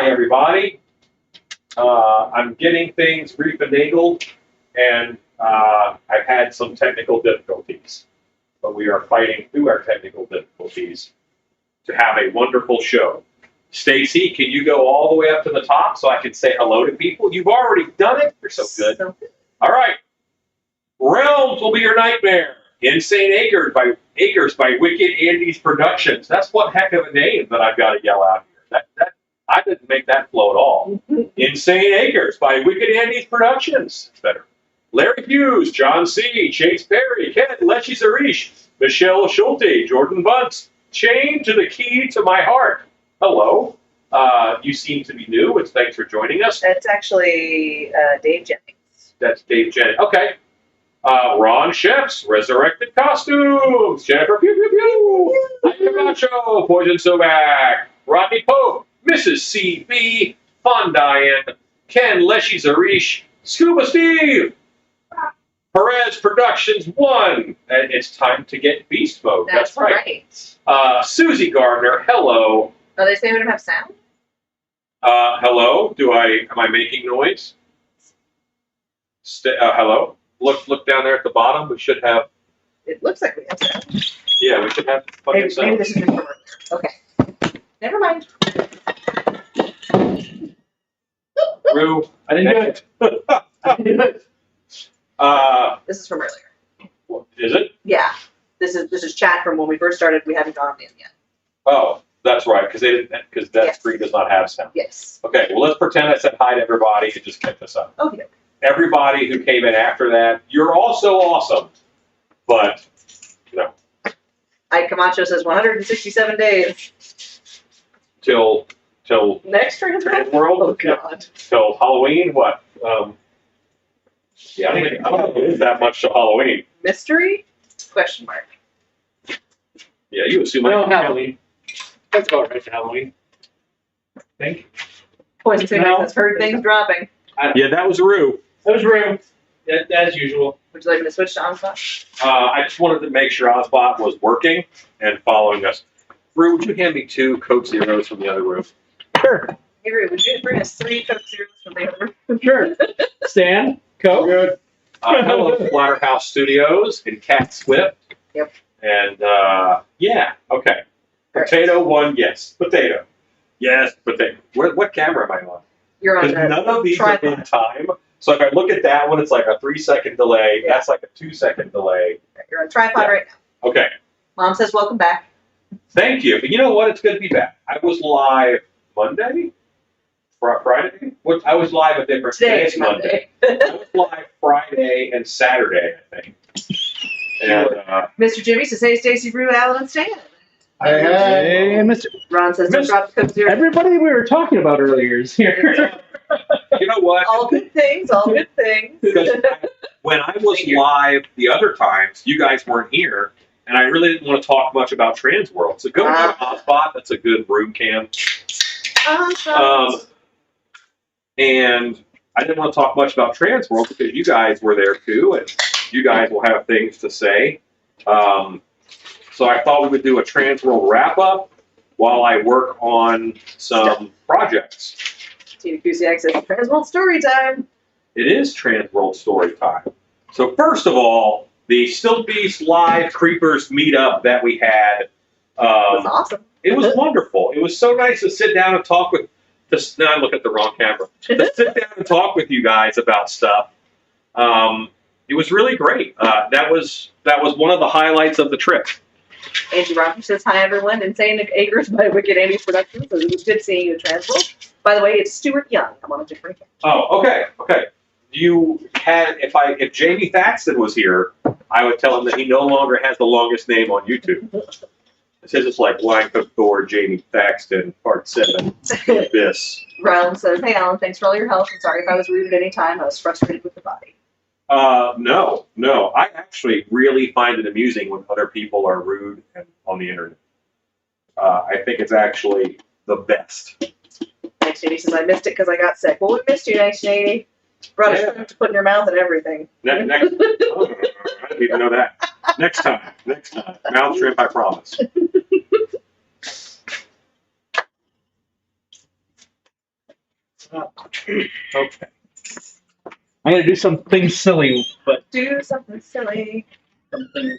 Hi, everybody. I'm getting things refinagled, and I've had some technical difficulties, but we are fighting through our technical difficulties to have a wonderful show. Stacy, can you go all the way up to the top so I can say hello to people? You've already done it. You're so good. All right. Realms will be your nightmare. Insane Acres by Wicked Andes Productions. That's one heck of a name that I've got to yell out here. I didn't make that flow at all. Insane Acres by Wicked Andes Productions. It's better. Larry Hughes, John C., Chase Perry, Ken Leshy Zarish, Michelle Schulte, Jordan Bunce. Chained to the Key to My Heart. Hello. You seem to be new, and thanks for joining us. That's actually Dave Jennings. That's Dave Jennings. Okay. Ron Sheffs, Resurrected Costumes. Jennifer Pew Pew Pew. Mike Camacho, Poison Soback. Rodney Pope, Mrs. C.B. Fondian. Ken Leshy Zarish. Scuba Steve. Perez Productions 1. And it's time to get beast mode. That's right. Susie Gardner, hello. Oh, they say we don't have sound? Hello. Am I making noise? Hello. Look down there at the bottom. We should have. It looks like we have sound. Yeah, we should have fucking sound. Maybe this is from earlier. Okay. Never mind. Rue, I didn't do it. I didn't do it. This is from earlier. Is it? Yeah. This is chat from when we first started. We haven't gone in yet. Oh, that's right. Because that screen does not have sound. Yes. Okay. Well, let's pretend I said hi to everybody and just catch us up. Okay. Everybody who came in after that, you're also awesome. But, Ike Camacho says 167 days. till Next Transworld? World. Oh, God. Till Halloween. What? Yeah, I don't think it's that much till Halloween. Mystery? Question mark. Yeah, you assume Well, Halloween. That's about right for Halloween. I think. Poison Soback says heard things dropping. Yeah, that was Rue. That was Rue. As usual. Would you like me to switch to Onslaught? I just wanted to make sure Ozbot was working and following us. Rue, would you hand me 2 Coke Zeros from the other room? Sure. Hey, Rue, would you bring us 3 Coke Zeros from the other room? Sure. Stan, Coke. Good. Hello, Splatterhouse Studios and Cat Swift. Yep. And, yeah, okay. Potato 1, yes. Potato. Yes, potato. What camera am I on? You're on Because none of these tripod. are in time. So if I look at that one, it's like a 3-second delay. Yeah. That's like a 2-second delay. You're on tripod right now. Okay. Mom says welcome back. Thank you. You know what? It's good to be back. I was live Monday? Friday? I was live a different Today day. is Monday. I was live Friday and Saturday, I think. And Mr. Jimmy says, hey, Stacy, Rue, Alan, and Stan. Hey, Mr. Ron says, don't drop the Coke Zero. Everybody we were talking about earlier is here. you know what? All good things, all good things. Because when I was live the other times, you guys weren't here, and I really didn't want to talk much about Transworld. So go to Hotspot. That's a good room cam. And I didn't want to talk much about Transworld because you guys were there too, and you guys will have things to say. So I thought we would do a Transworld wrap-up while I work on some projects. Tina Kusiak says, Transworld story time. It is Transworld story time. So first of all, the Still Beast Live Creepers meetup that we had. That's awesome. It was wonderful. It was so nice to sit down and talk with. Now I look at the wrong camera. To sit down and talk with you guys about stuff. It was really great. That was one of the highlights of the trip. Angie Rocker says, hi, everyone. Insane Acres by Wicked Andes Productions. So it was good seeing you at Transworld. By the way, it's Stuart Young. I'm on a different account. Oh, okay. You had if Jamie Thaxton was here, I would tell him that he no longer has the longest name on YouTube. It says it's like Blind Cook Thor, Jamie Thaxton, Part 7, Abyss. Rylan says, hey, Alan, thanks for all your help. I'm sorry if I was rude at any time. I was frustrated with the body. No. I actually really find it amusing when other people are rude and on the internet. I think it's actually the best. Next Nady says, I missed it because I got sick. Well, we missed you, Next Nady. Brought a shrimp to put in your mouth and everything. Next, I didn't even know that. Next time. Mouth shrimp, I promise. Okay. I'm gonna do something silly, but Do something silly. something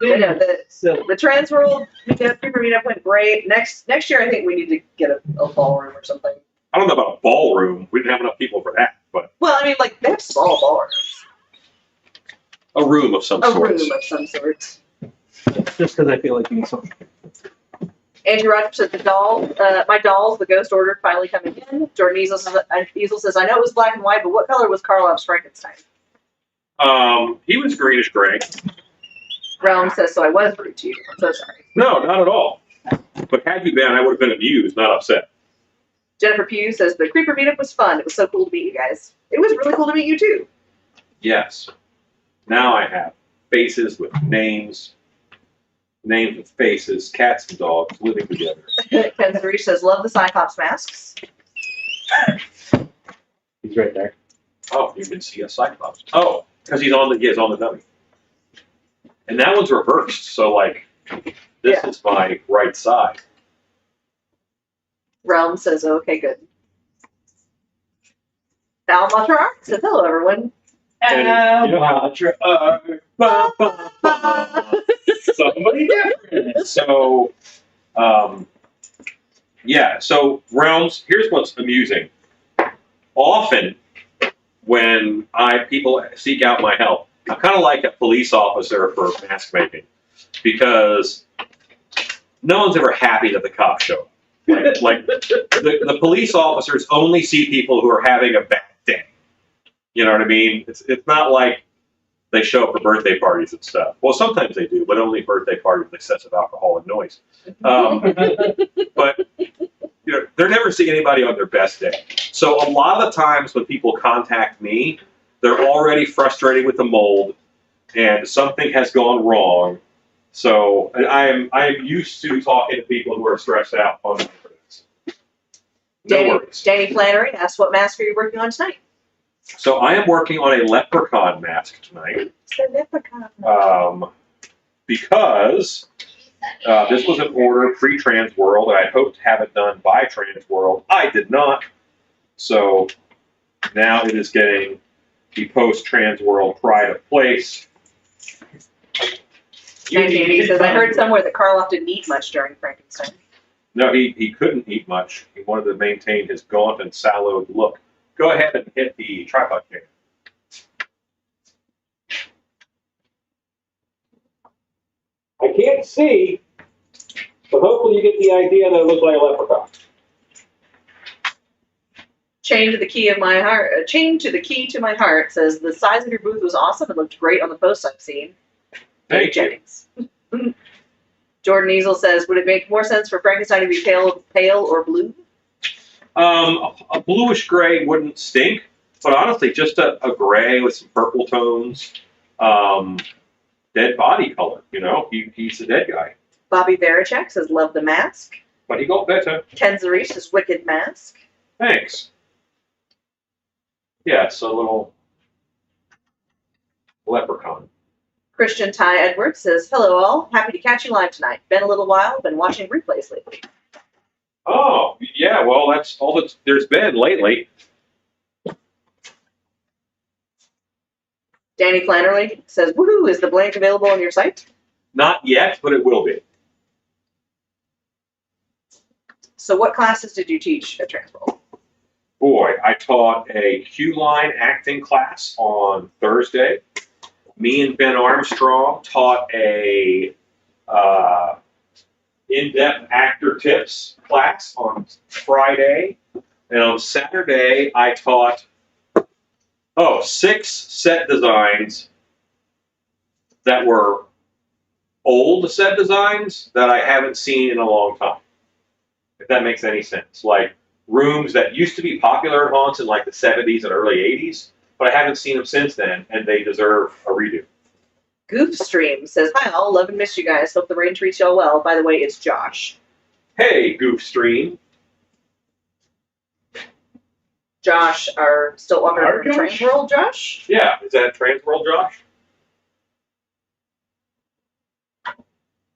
I know silly. the Transworld meetup went great. Next year, I think we need to get a ballroom or something. I don't know about a ballroom. We didn't have enough people for that, but Well, I mean, like they have small ballrooms. a room of some A sort. room of some sort. Just because I feel like you need something. Andrew Rogers says my dolls, the ghost ordered, finally coming in. Jordan Easel says, I know it was black and white, but what color was Karloff's Frankenstein? He was greenish gray. Realm says, so I was rude to you. I'm so sorry. No, not at all. But had you been, I would have been amused, not upset. Jennifer Pugh says, the Creeper meetup was fun. It was so cool to meet you guys. It was really cool to meet you, too. Yes. Now I have faces with names with faces, cats and dogs living together. Ken Zarish says, love the Cyclops masks. He's right there. Oh, you can see a Cyclops. Oh, because he's on the dummy. And that one's reversed, so like this is my right side. Realm says, okay, good. Al Matrar says, hello, everyone. And you know how somebody different. So, yeah. So realms. Here's what's amusing. Often, when people seek out my help, I'm kind of like a police officer for mask making, because no one's ever happy that the cops show up. Like the police officers only see people who are having a bad day. You know what I mean? It's not like they show up for birthday parties and stuff. Well, sometimes they do, but only birthday parties with excessive alcohol and noise. But you know, they're never seeing anybody on their best day. So a lot of the times when people contact me, they're already frustrated with the mold, and something has gone wrong. So I am used to talking to people who are stressed out on my products. No worries. Danny Flannery asked, what mask are you working on tonight? So I am working on a Leprechaun mask tonight. It's the Leprechaun. Because this was an order pre-Transworld, and I hoped to have it done by Transworld. I did not. So now it is getting the post-Transworld pride of place. 1980 says, I heard somewhere that Karloff didn't eat much during Frankenstein. No, he couldn't eat much. He wanted to maintain his gaunt and sallowed look. Go ahead and hit the tripod cam. I can't see, but hopefully you get the idea that it looks like a leprechaun. Chain to the key to my heart says, the size of your booth was awesome and looked great on the posts I've seen. Thank you. Jennings. Jordan Easel says, would it make more sense for Frankenstein to be pale or blue? A bluish gray wouldn't stink, but honestly, just a gray with some purple tones, dead body color. You know, he's a dead guy. Bobby Veracek says, love the mask. But he got better. Ken Zarish says, wicked mask. Thanks. Yes, a little leprechaun. Christian Ty Edwards says, hello all, happy to catch you live tonight. Been a little while, been watching replays lately. Oh, yeah, well, that's all that there's been lately. Danny Flannery says, woohoo, is the blank available on your site? Not yet, but it will be. So what classes did you teach at Transworld? Boy, I taught a Q-line acting class on Thursday. Me and Ben Armstrong taught a in-depth actor tips class on Friday. And on Saturday, I taught 6 set designs that were old set designs that I haven't seen in a long time. If that makes any sense. Like rooms that used to be popular at haunts in like the 70s and early 80s, but I haven't seen them since then, and they deserve a redo. Goofstream says, hi all, love and miss you guys. Hope the rain treats y'all well. By the way, it's Josh. Hey, Goofstream. Josh, our Stillwater Our Josh? Transworld Josh? Yeah, is that Transworld Josh?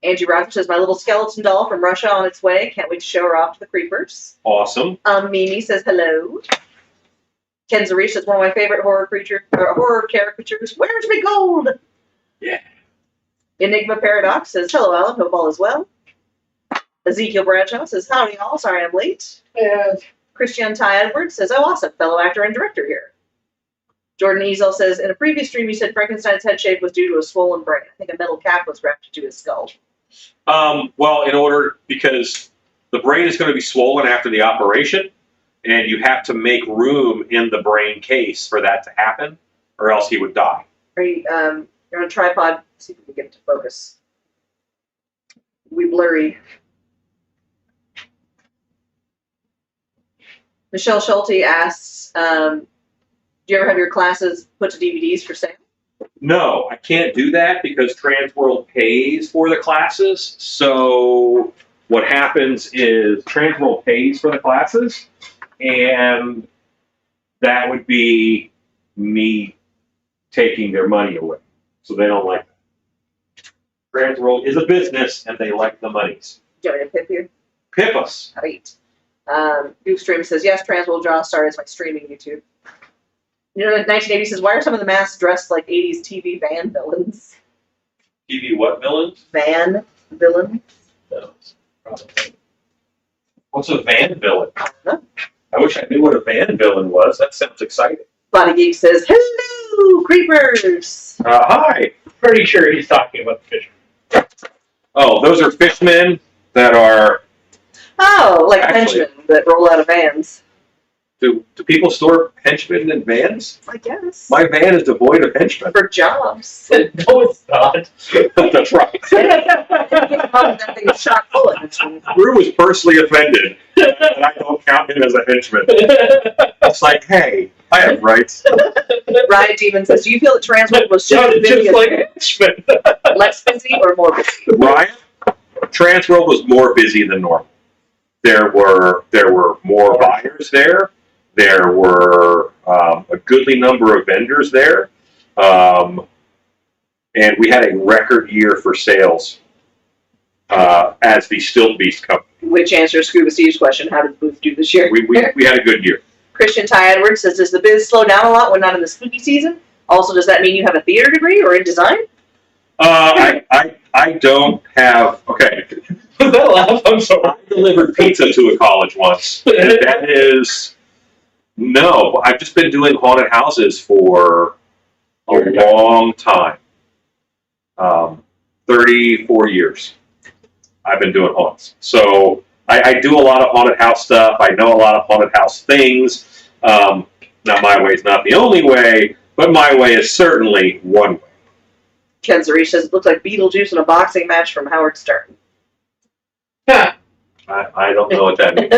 Angie Rogers says, my little skeleton doll from Russia on its way. Can't wait to show her off to the creepers. Awesome. Mimi says, hello. Ken Zarish is one of my favorite horror caricatures. Where's my gold? Yeah. Enigma Paradox says, hello, Alan. Hope all is well. Ezekiel Bradshaw says, howdy, all. Sorry I'm late. And Christian Ty Edwards says, oh, awesome. Fellow actor and director here. Jordan Easel says, in a previous stream, you said Frankenstein's head shape was due to a swollen brain. I think a metal cap was wrapped to his skull. Well, because the brain is going to be swollen after the operation, and you have to make room in the brain case for that to happen, or else he would die. Are you, you're on a tripod. Let's see if we can get it to focus. We blurry. Michelle Schulte asks, do you ever have your classes put to DVDs for sale? No, I can't do that because Transworld pays for the classes. So what happens is Transworld pays for the classes, and that would be me taking their money away. So they don't like that. Transworld is a business, and they like the monies. Do you want me to pip you? Pip us. Great. Goofstream says, yes, Transworld Draw started my streaming YouTube. You know, 1980 says, why are some of the masks dressed like 80s TV van villains? TV what villains? Van villain? no, probably. What's a van villain? Huh? I wish I knew what a van villain was. That sounds exciting. Body Geek says, hello, creepers! Hi. Pretty sure he's talking about the fish. Oh, those are fishmen that are... Oh, like Actually- henchmen that roll out of vans. Do people store henchmen in vans? I guess. My van is devoid of henchmen. For jobs. No, it's not. That's right. That thing is shot full of henchmen. Drew was personally offended that I don't count him as a henchman. It's like, hey, I have rights. Ryan Demon says, do you feel that Transworld was just just like henchmen. less busy or more busy? Ryan, Transworld was more busy than normal. There were more buyers there. There were a goodly number of vendors there. And we had a record year for sales as the Still Beast company. Which answers Scuba Steve's question, how did the booth do this year? We had a good year. Christian Ty Edwards says, does the biz slow down a lot when not in the spooky season? Also, does that mean you have a theater degree or in design? I don't have, okay. Was that a laugh? I'm sorry. I delivered pizza to a college once. And that is, no, I've just been doing haunted houses for a long time. 34 years I've been doing haunts. So I do a lot of haunted house stuff. I know a lot of haunted house things. Now, my way is not the only way, but my way is certainly one way. Ken Zarish says, it looks like Beetlejuice in a boxing match from Howard Stern. I don't know what that means.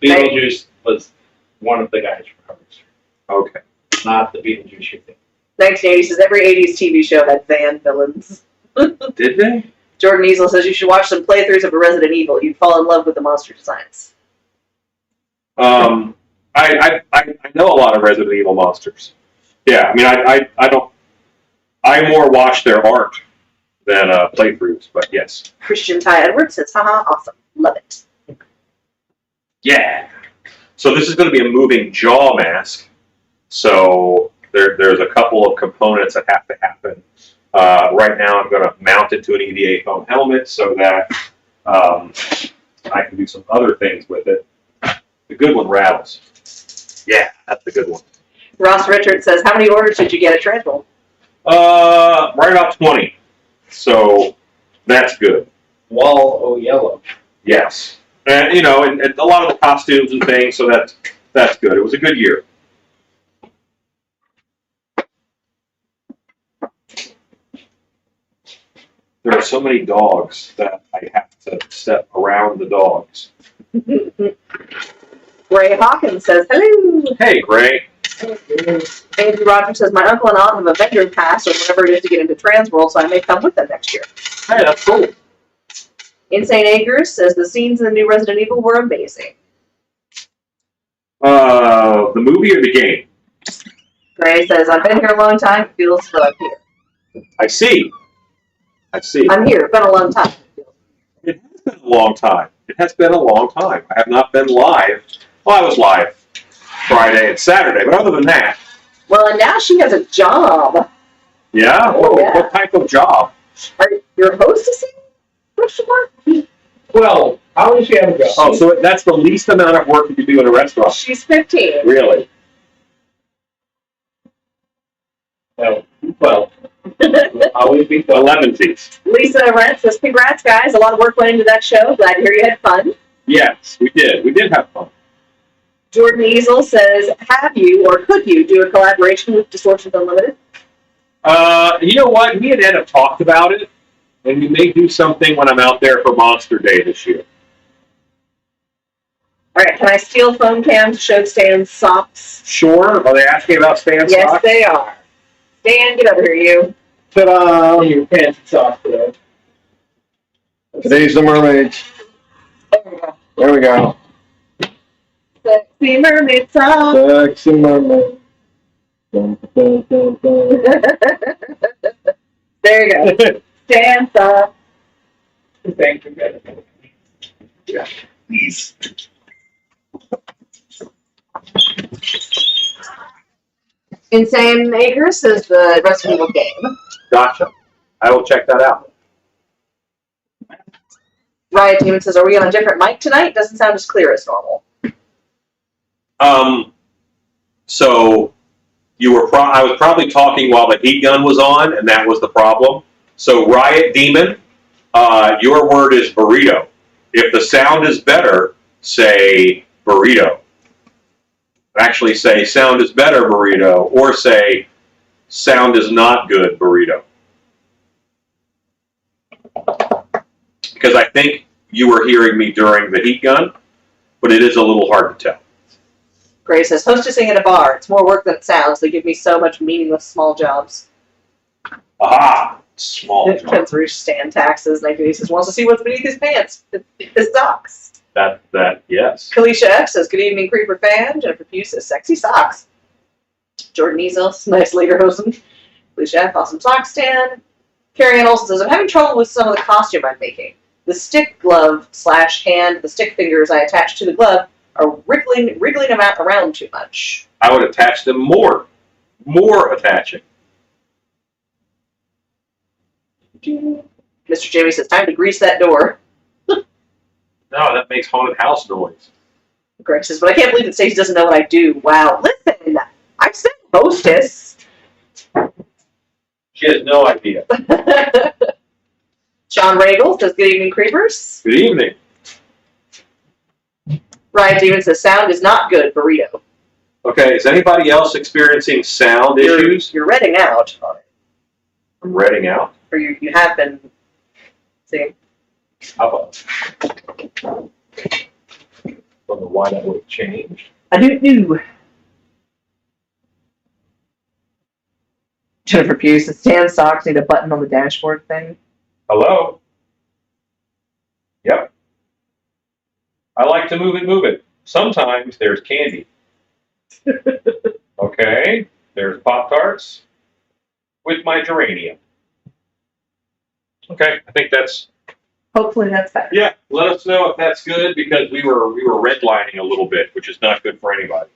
Beetlejuice was one of the guys from Howard Stern. Okay. Not the Beetlejuice you think. 1980 says, every 80s TV show had van villains. Did they? Jordan Easel says, you should watch some playthroughs of Resident Evil. You'd fall in love with the monster designs. I know a lot of Resident Evil monsters. Yeah, I mean, I more watch their art than playthroughs, but yes. Christian Ty Edwards says, haha, awesome. Love it. Yeah. So this is going to be a moving jaw mask. So there's a couple of components that have to happen. Right now I'm going to mount it to an EVA foam helmet so that I can do some other things with it. The good one rattles. Yeah, that's the good one. Ross Richards says, how many orders did you get at Transworld? Right about 20. So that's good. Wall o yellow. Yes. And, you know, and a lot of the costumes and things, so that's good. It was a good year. There are so many dogs that I have to step around the dogs. Ray Hawkins says, hello. Hey, Gray. Andrew Rogers says, my uncle and aunt have a vendor pass or whatever it is to get into Transworld, so I may come with them next year. Hey, that's cool. Insane Acres says, the scenes in the new Resident Evil were amazing. The movie or the game? Gray says, I've been here a long time, it feels as though I'm here. I see. I'm here, it's been a long time. It has been a long time. I have not been live. Well, I was live Friday and Saturday. But other than that, Well, and now she has a job. yeah. Oh, yeah. What type of job? Are you hostessing? Question mark? Well, how does she have a job? Oh, so that's the least amount of work you can do in a restaurant. She's 15. Really? Well, always be fun. 11 teeth. Lisa Rent says, congrats, guys. A lot of work went into that show. Glad to hear you had fun. Yes, we did. We did have fun. Jordan Easel says, have you or could you do a collaboration with Distortions Unlimited? You know what? Me and Ed have talked about it, and we may do something when I'm out there for Monster Day this year. All right, can I steal phone cam to show Stan's socks? Sure. Are they asking about Stan's Yes, socks? they are. Stan, get over here, you. Ta-da! Your pants and socks today. Today's the mermaids. There we go. There we go. Sexy mermaid socks. Sexy mermaid. Dun, dun, dun, dun. There you go. Stan socks. Thank you, guys. Yeah. Please. Insane Acres is the Resident Evil game. Gotcha. I will check that out. Riot Demon says, are we on a different mic tonight? Doesn't sound as clear as normal. So you were I was probably talking while the heat gun was on, and that was the problem. So Riot Demon, your word is burrito. If the sound is better, say burrito. Actually say sound is better burrito, or say sound is not good burrito. Because I think you were hearing me during the heat gun, but it is a little hard to tell. Gray says, hostessing at a bar. It's more work than it sounds. They give me so much meaningless small jobs. Aha! Small job. Depends where Stan taxes. Like he says, wants to see what's beneath his pants. His socks. That, yes. Kalisha F says, good evening, Creeper fan. Jennifer Pugh says, sexy socks. Jordan Easel, nice lederhosen. Kalisha F, awesome sock stand. Carrie Ann Olsen says, I'm having trouble with some of the costume I'm making. The stick glove / hand, the stick fingers I attach to the glove are wriggling them out around too much. I would attach them more. More attaching. Mr. Jamie says, time to grease that door. No, that makes haunted house noise. Greg says, but I can't believe that Stacey doesn't know what I do. Wow, listen, I said hostess. She has no idea. Sean Regal says, good evening, Creepers. Good evening. Ryan Demon says, sound is not good, burrito. Okay, is anybody else experiencing sound issues? You're reading out. I'm reading out. Or you have been seeing. How about? Don't know why that would have changed. I do. Jennifer Pugh says, Stan socks need a button on the dashboard thing. Hello? Yep. I like to move it. Sometimes there's candy. Okay, there's Pop-Tarts with my geranium. Okay, I think that's... Hopefully that's better. Yeah, let us know if that's good, because we were redlining a little bit, which is not good for anybody.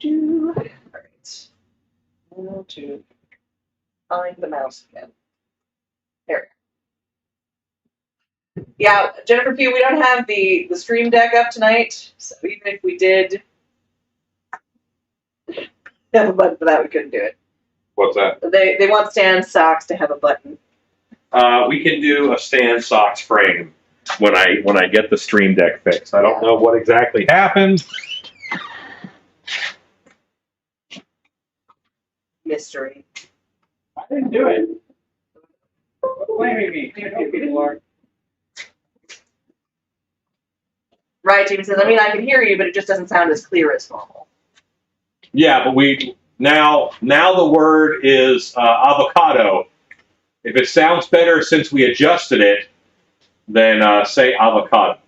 All right. Now to find the mouse again. There. Yeah, Jennifer Pugh, we don't have the stream deck up tonight, so even if we did have a button for that, we couldn't do it. What's that? They want Stan socks to have a button. We can do a Stan Socks frame when I get the stream deck fixed. I don't know what exactly happened. Mystery. I didn't do it. Blaming me. You know people are. Right, Jamie says, I mean, I can hear you, but it just doesn't sound as clear as normal. Yeah, but we now the word is avocado. If it sounds better since we adjusted it, then say avocado.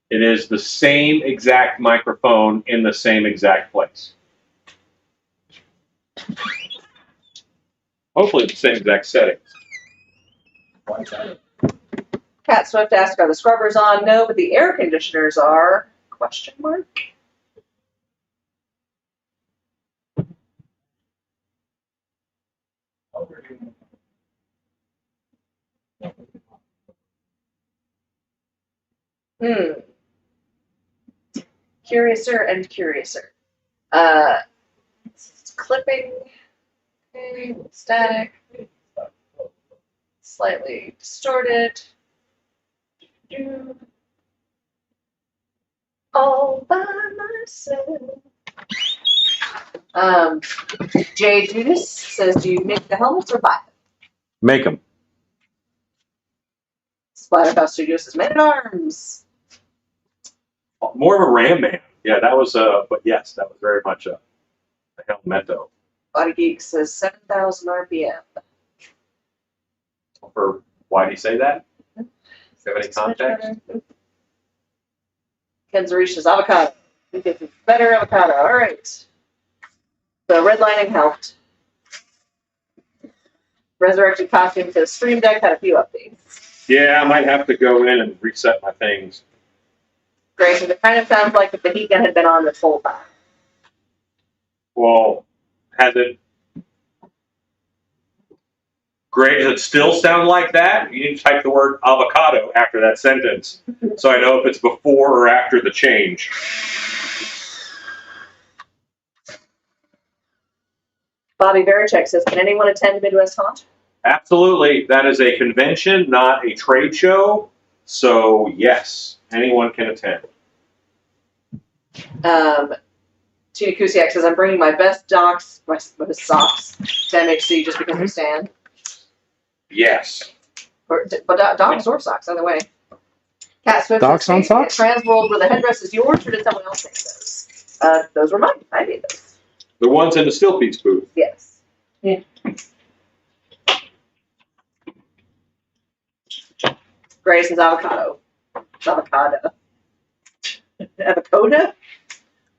It is the same exact microphone in the same exact place. Hopefully the same exact settings. Cat Swift asked, are the scrubbers on? No, but the air conditioners are. question mark. Curiouser and curiouser. Clipping, okay, static, slightly distorted. All by myself. Jay Judas says, do you make the helmets or buy them? Make them. Splatterhouse Studios says, Man at Arms. More of a Ram Man. Yeah, that was but yes, that was very much a Helmetto. Body Geek says 7,000 RPM. For why do you say that? Do you have any context? Ken Zarish says avocado. I think it's better avocado. All right. The redlining helped. Resurrected Costume says Stream Deck had a few updates. Yeah, I might have to go in and reset my things. Great. It kind of sounds like if the heat gun had been on this whole time. Well, has it? Great. Does it still sound like that? You need to type the word avocado after that sentence, so I know if it's before or after the change. Bobby Verichek says, can anyone attend Midwest Haunt? Absolutely. That is a convention, not a trade show. So yes, anyone can attend. Tina Kusiak says, I'm bringing my best socks to MHC just because of Stan. Yes. But docs or socks, either way. Cat Swift Docs on socks? Transworld, where the headdress is yours, or did someone else make those? Those were mine. I made those. The ones in the Still Piece booth. Yes. Yeah. Grace says avocado. It's avocado. Avocado?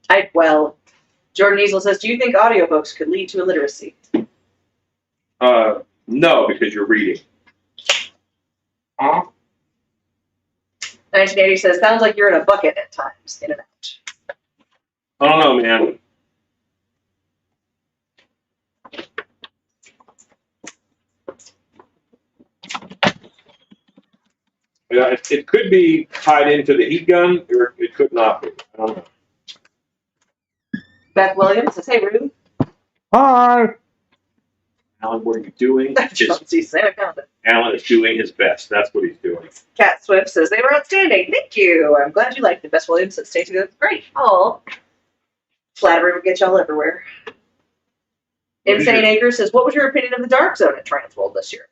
Type well. Jordan Easel says, do you think audiobooks could lead to illiteracy? No, because you're reading. 1980 says, sounds like you're in a bucket at times, in and out. I don't know, man. Yeah, it could be tied into the heat gun, or it could not be. I don't know. Beth Williams says, hey, Ruth. Hi. Alan, what are you doing? Chelsea Santa Condon. Alan is doing his best. That's what he's doing. Cat Swift says, they were outstanding. Thank you. I'm glad you liked them. Beth Williams says, Stacey, that's great. Oh. Flattery will get y'all everywhere. Insane Acres says, what was your opinion of the Dark Zone at Transworld this year?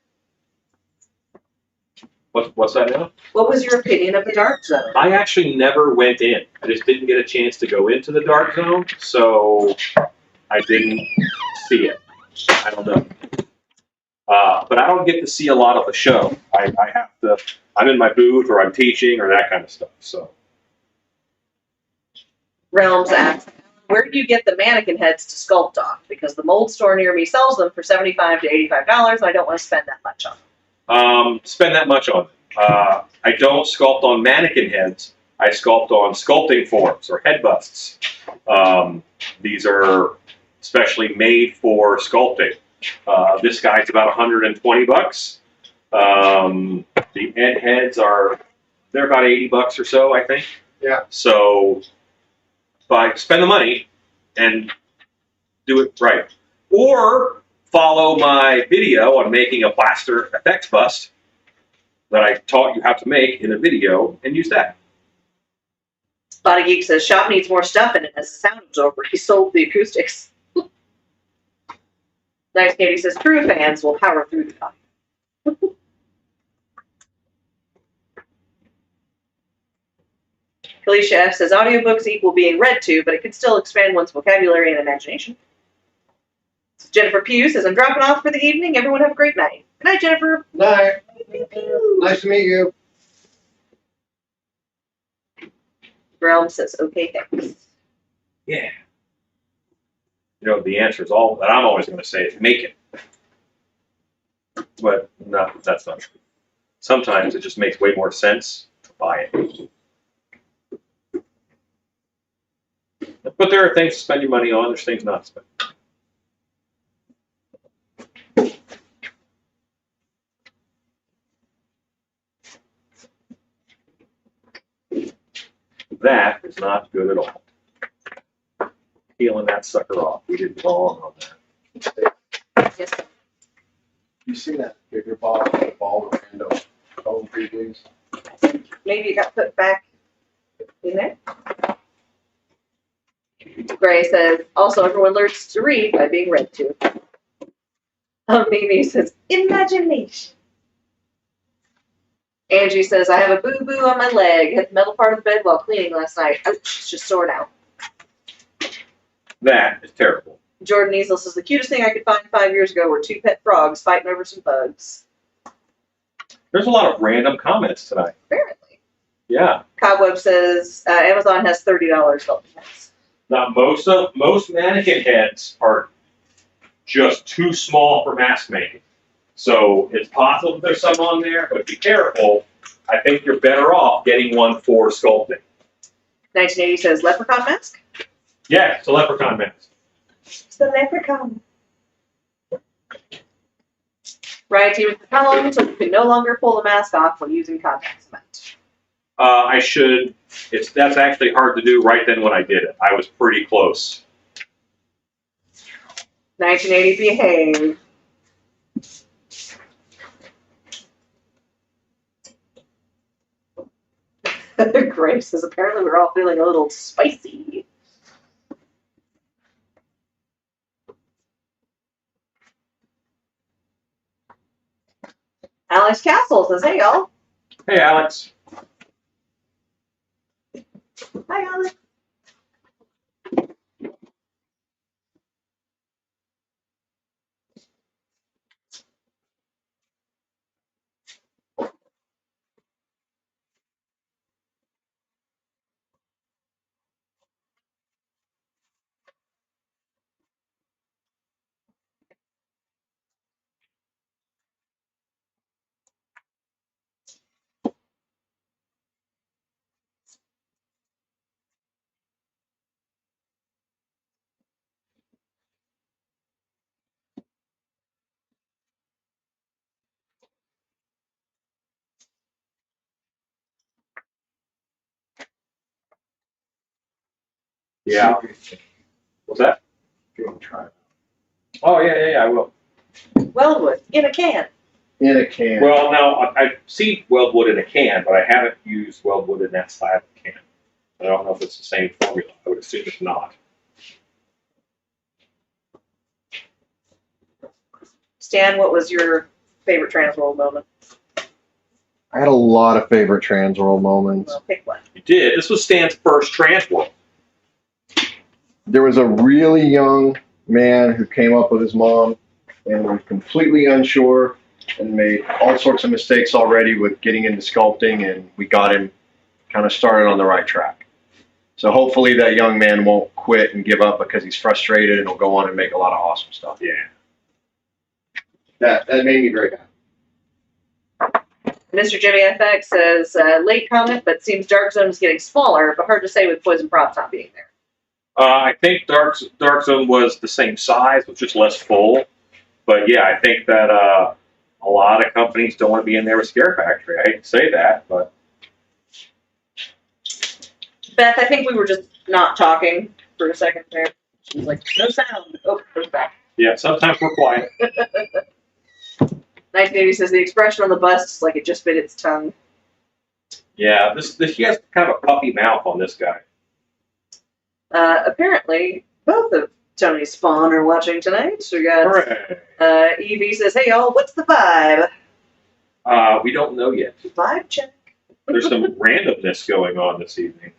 What's that now? What was your opinion of the Dark Zone? I actually never went in. I just didn't get a chance to go into the Dark Zone, so I didn't see it. I don't know. But I don't get to see a lot of the show. I have to, I'm in my booth or I'm teaching or that kind of stuff. So Realms asks, where do you get the mannequin heads to sculpt on? Because the mold store near me sells them for $75 to $85, and I don't want to spend that much on them. Spend that much on it. I don't sculpt on mannequin heads. I sculpt on sculpting forms or head busts. These are specially made for sculpting. This guy's about $120. The end heads they're about $80 or so, I think. Yeah. So, spend the money and do it right. Or follow my video on making a plaster effects bust that I taught you how to make in a video and use that. Body Geek says, shop needs more stuff in it as a sound absorber. He sold the acoustics. Nice Katie says, true fans will power through the audio. Felicia F says, audiobooks equal being read to, but it can still expand one's vocabulary and imagination. Jennifer Pugh says, I'm dropping off for the evening. Everyone have a great night. Good night, Jennifer. Night. Nice to meet you. Realm says, okay, thanks. Yeah. You know, the answer is all that I'm always going to say is make it. But no, that's not true. Sometimes it just makes way more sense to buy it. But there are things to spend your money on. There's things not to spend. That is not good at all. Peeling that sucker off. We did wrong on that. Yes. You see that bigger ball with random phone previews? Maybe it got put back in there. Gray says, also everyone learns to read by being read to. Mimi says, imagination. Angie says, I have a boo-boo on my leg. Hit the metal part of the bed while cleaning last night. Ouch, it's just sore now. That is terrible. Jordan Easel says, the cutest thing I could find 5 years ago were 2 pet frogs fighting over some bugs. There's a lot of random comments tonight. Apparently. Yeah. Cobweb says, Amazon has $30 sculpting heads. Now most mannequin heads are just too small for mask making. So it's possible that there's some on there, but be careful. I think you're better off getting one for sculpting. 1980 says, leprechaun mask? Yeah, it's a leprechaun mask. It's the leprechaun. Right, team with the column, so you can no longer pull the mask off when using contact cement. I should. That's actually hard to do right then when I did it. I was pretty close. 1980 behave. Grace says, apparently we're all feeling a little spicy. Alex Castle says, hey y'all. Hey, Alex. Hi Alex. Yeah. What's that? If you want to try it. Oh yeah, I will. Weldwood in a can. In a can. Well, now I've seen weldwood in a can, but I haven't used weldwood in that style of can. I don't know if it's the same formula. I would assume it's not. Stan, what was your favorite Transworld moment? I had a lot of favorite Transworld moments. Well, pick one. You did. This was Stan's first Transworld. There was a really young man who came up with his mom and was completely unsure and made all sorts of mistakes already with getting into sculpting, and we got him kind of started on the right track. So hopefully that young man won't quit and give up because he's frustrated, and will go on and make a lot of awesome stuff. Yeah. That made me very happy. Mr. Jimmy FX says, late comment, but seems Dark Zone is getting smaller, but hard to say with Poison Props not being there. I think Dark Zone was the same size, was just less full. But yeah, I think that a lot of companies don't want to be in there with Scare Factory. I hate to say that, but Beth, I think we were just not talking for a second there. She was like, no sound. Oh, goes back. yeah, sometimes we're quiet. 1980 says the expression on the bust is like it just bit its tongue. Yeah, this he has kind of a puppy mouth on this guy. Apparently, both of Tony's Spawn are watching tonight. So we got Hooray. Evie says, hey y'all, what's the vibe? We don't know yet. Vibe check. There's some randomness going on this evening.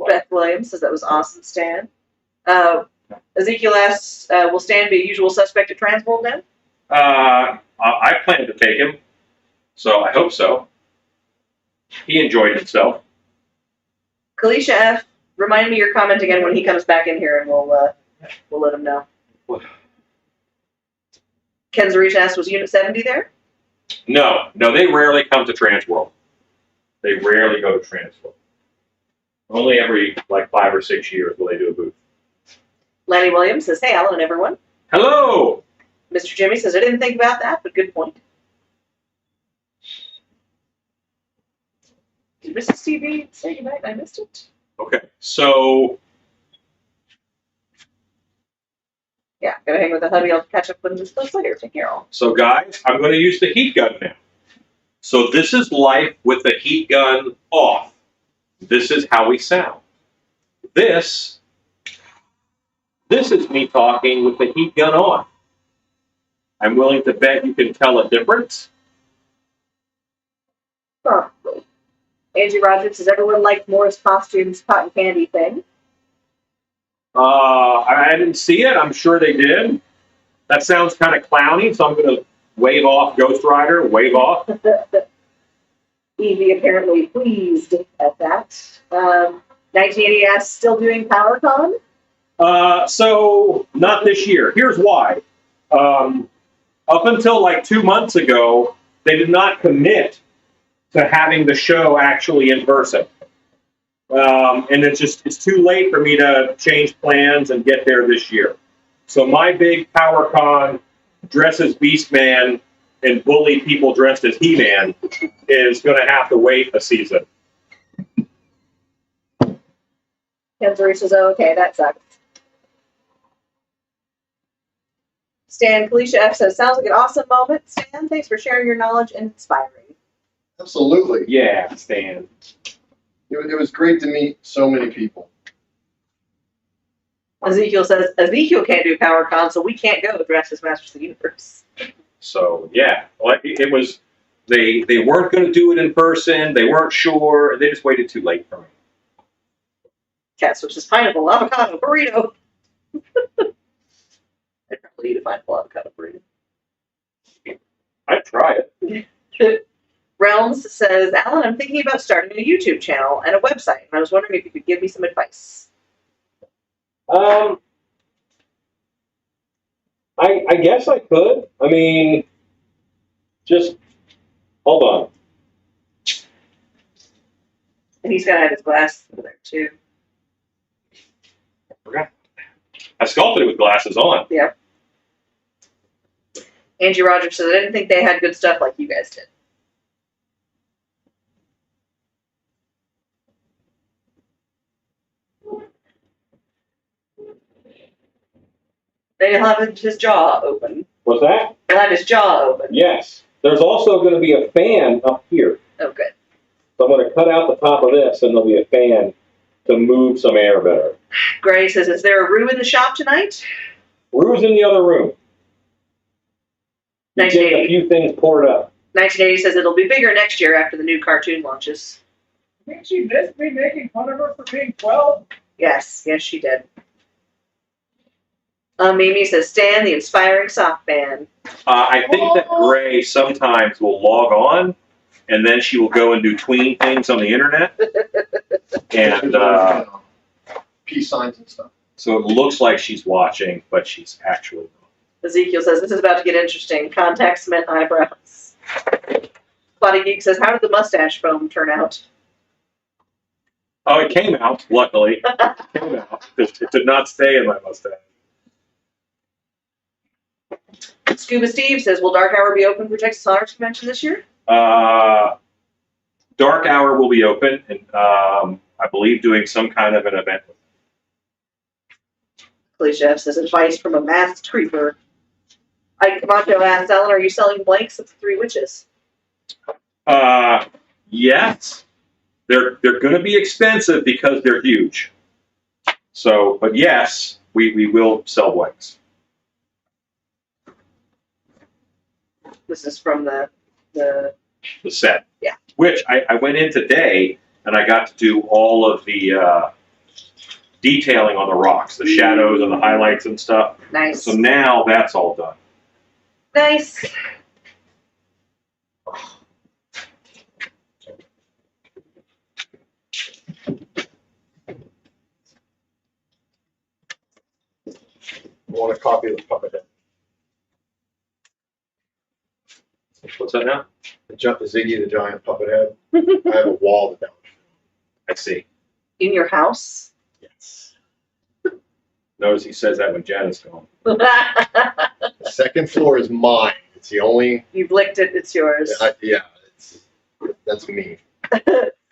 Beth Williams says that was awesome, Stan. Ezekiel asks, will Stan be a usual suspect at Transworld now? I plan to take him, so I hope so. He enjoyed himself. Kalisha F, remind me your comment again when he comes back in here, and we'll let him know. Ken Zarish asks, was Unit 70 there? No, they rarely come to Transworld. They rarely go to Transworld. Only every like 5 or 6 years will they do a booth. Lanny Williams says, hey, Alan and everyone. Hello. Mr. Jimmy says, I didn't think about that, but good point. Did Mrs. TV say goodnight? I missed it. Okay, so Yeah, gotta hang with the hubby. I'll catch up with this place later. Take care, all. So guys, I'm going to use the heat gun now. So this is life with the heat gun off. This is how we sound. This is me talking with the heat gun on. I'm willing to bet you can tell a difference. Probably. Angie Rogers says, everyone liked Morris Costumes cotton candy thing. I didn't see it. I'm sure they did. That sounds kind of clowny, so I'm going to wave off Ghost Rider, wave off. Evie apparently pleased at that. 1980 asks, still doing PowerCon? So not this year. Here's why. Up until like 2 months ago, they did not commit to having the show actually in person. And it's too late for me to change plans and get there this year. So my big PowerCon dress as Beastman and bully people dressed as He-Man is going to have to wait a season. Kenzuri says, oh, okay, that sucks. Stan Kalisha F says, sounds like an awesome moment. Stan, thanks for sharing your knowledge and inspiring. Absolutely. Yeah, Stan. It was great to meet so many people. Ezekiel says, Ezekiel can't do PowerCon, so we can't go dressed as Masters of the Universe. So yeah, it was. They weren't going to do it in person. They weren't sure. They just waited too late for me. Cat switches pineapple, avocado, burrito. I'd probably eat a pineapple avocado burrito. I'd try it. Realms says, Alan, I'm thinking about starting a YouTube channel and a website, and I was wondering if you could give me some advice. I guess I could. I mean, just hold on. And he's got to have his glasses over there, too. I forgot. I sculpted it with glasses on. Yeah. Angie Rogers says, I didn't think they had good stuff like you guys did. He'll have his jaw open. What's that? He'll have his jaw open. Yes. There's also going to be a fan up here. Oh, good. So I'm going to cut out the top of this, and there'll be a fan to move some air better. Gray says, is there a room in the shop tonight? Rue's in the other room. He's getting a 1980. few things poured up. 1980 says it'll be bigger next year after the new cartoon launches. Didn't she miss me making fun of her for being 12? Yes, she did. Mimi says, Stan, the inspiring sock fan. I think that Gray sometimes will log on, and then she will go and do tween things on the internet. And Peace signs and stuff. so it looks like she's watching, but she's actually not. Ezekiel says, this is about to get interesting. Contact cement eyebrows. Body Geek says, how did the mustache foam turn out? Oh, it came out, luckily. It came out. It did not stay in my mustache. Scuba Steve says, will Dark Hour be open for Texas Hunters Convention this year? Dark Hour will be open, and I believe doing some kind of an event. Chef says, advice from a masked creeper. Ike Camacho asks, Alan, are you selling blanks of the Three Witches? Yes. They're going to be expensive because they're huge. So, but yes, we will sell blanks. This is from the The set. Yeah. Which I went in today and I got to do all of the detailing on the rocks, the shadows and the highlights and stuff. nice. So now that's all done. Nice. I want a copy of the puppet head. What's that now? The Ziggy the Giant puppet head. I have a wall that. I see. In your house? Yes. Notice he says that when Janet's gone. The second floor is mine. It's the only. You've licked it, it's yours. That's me.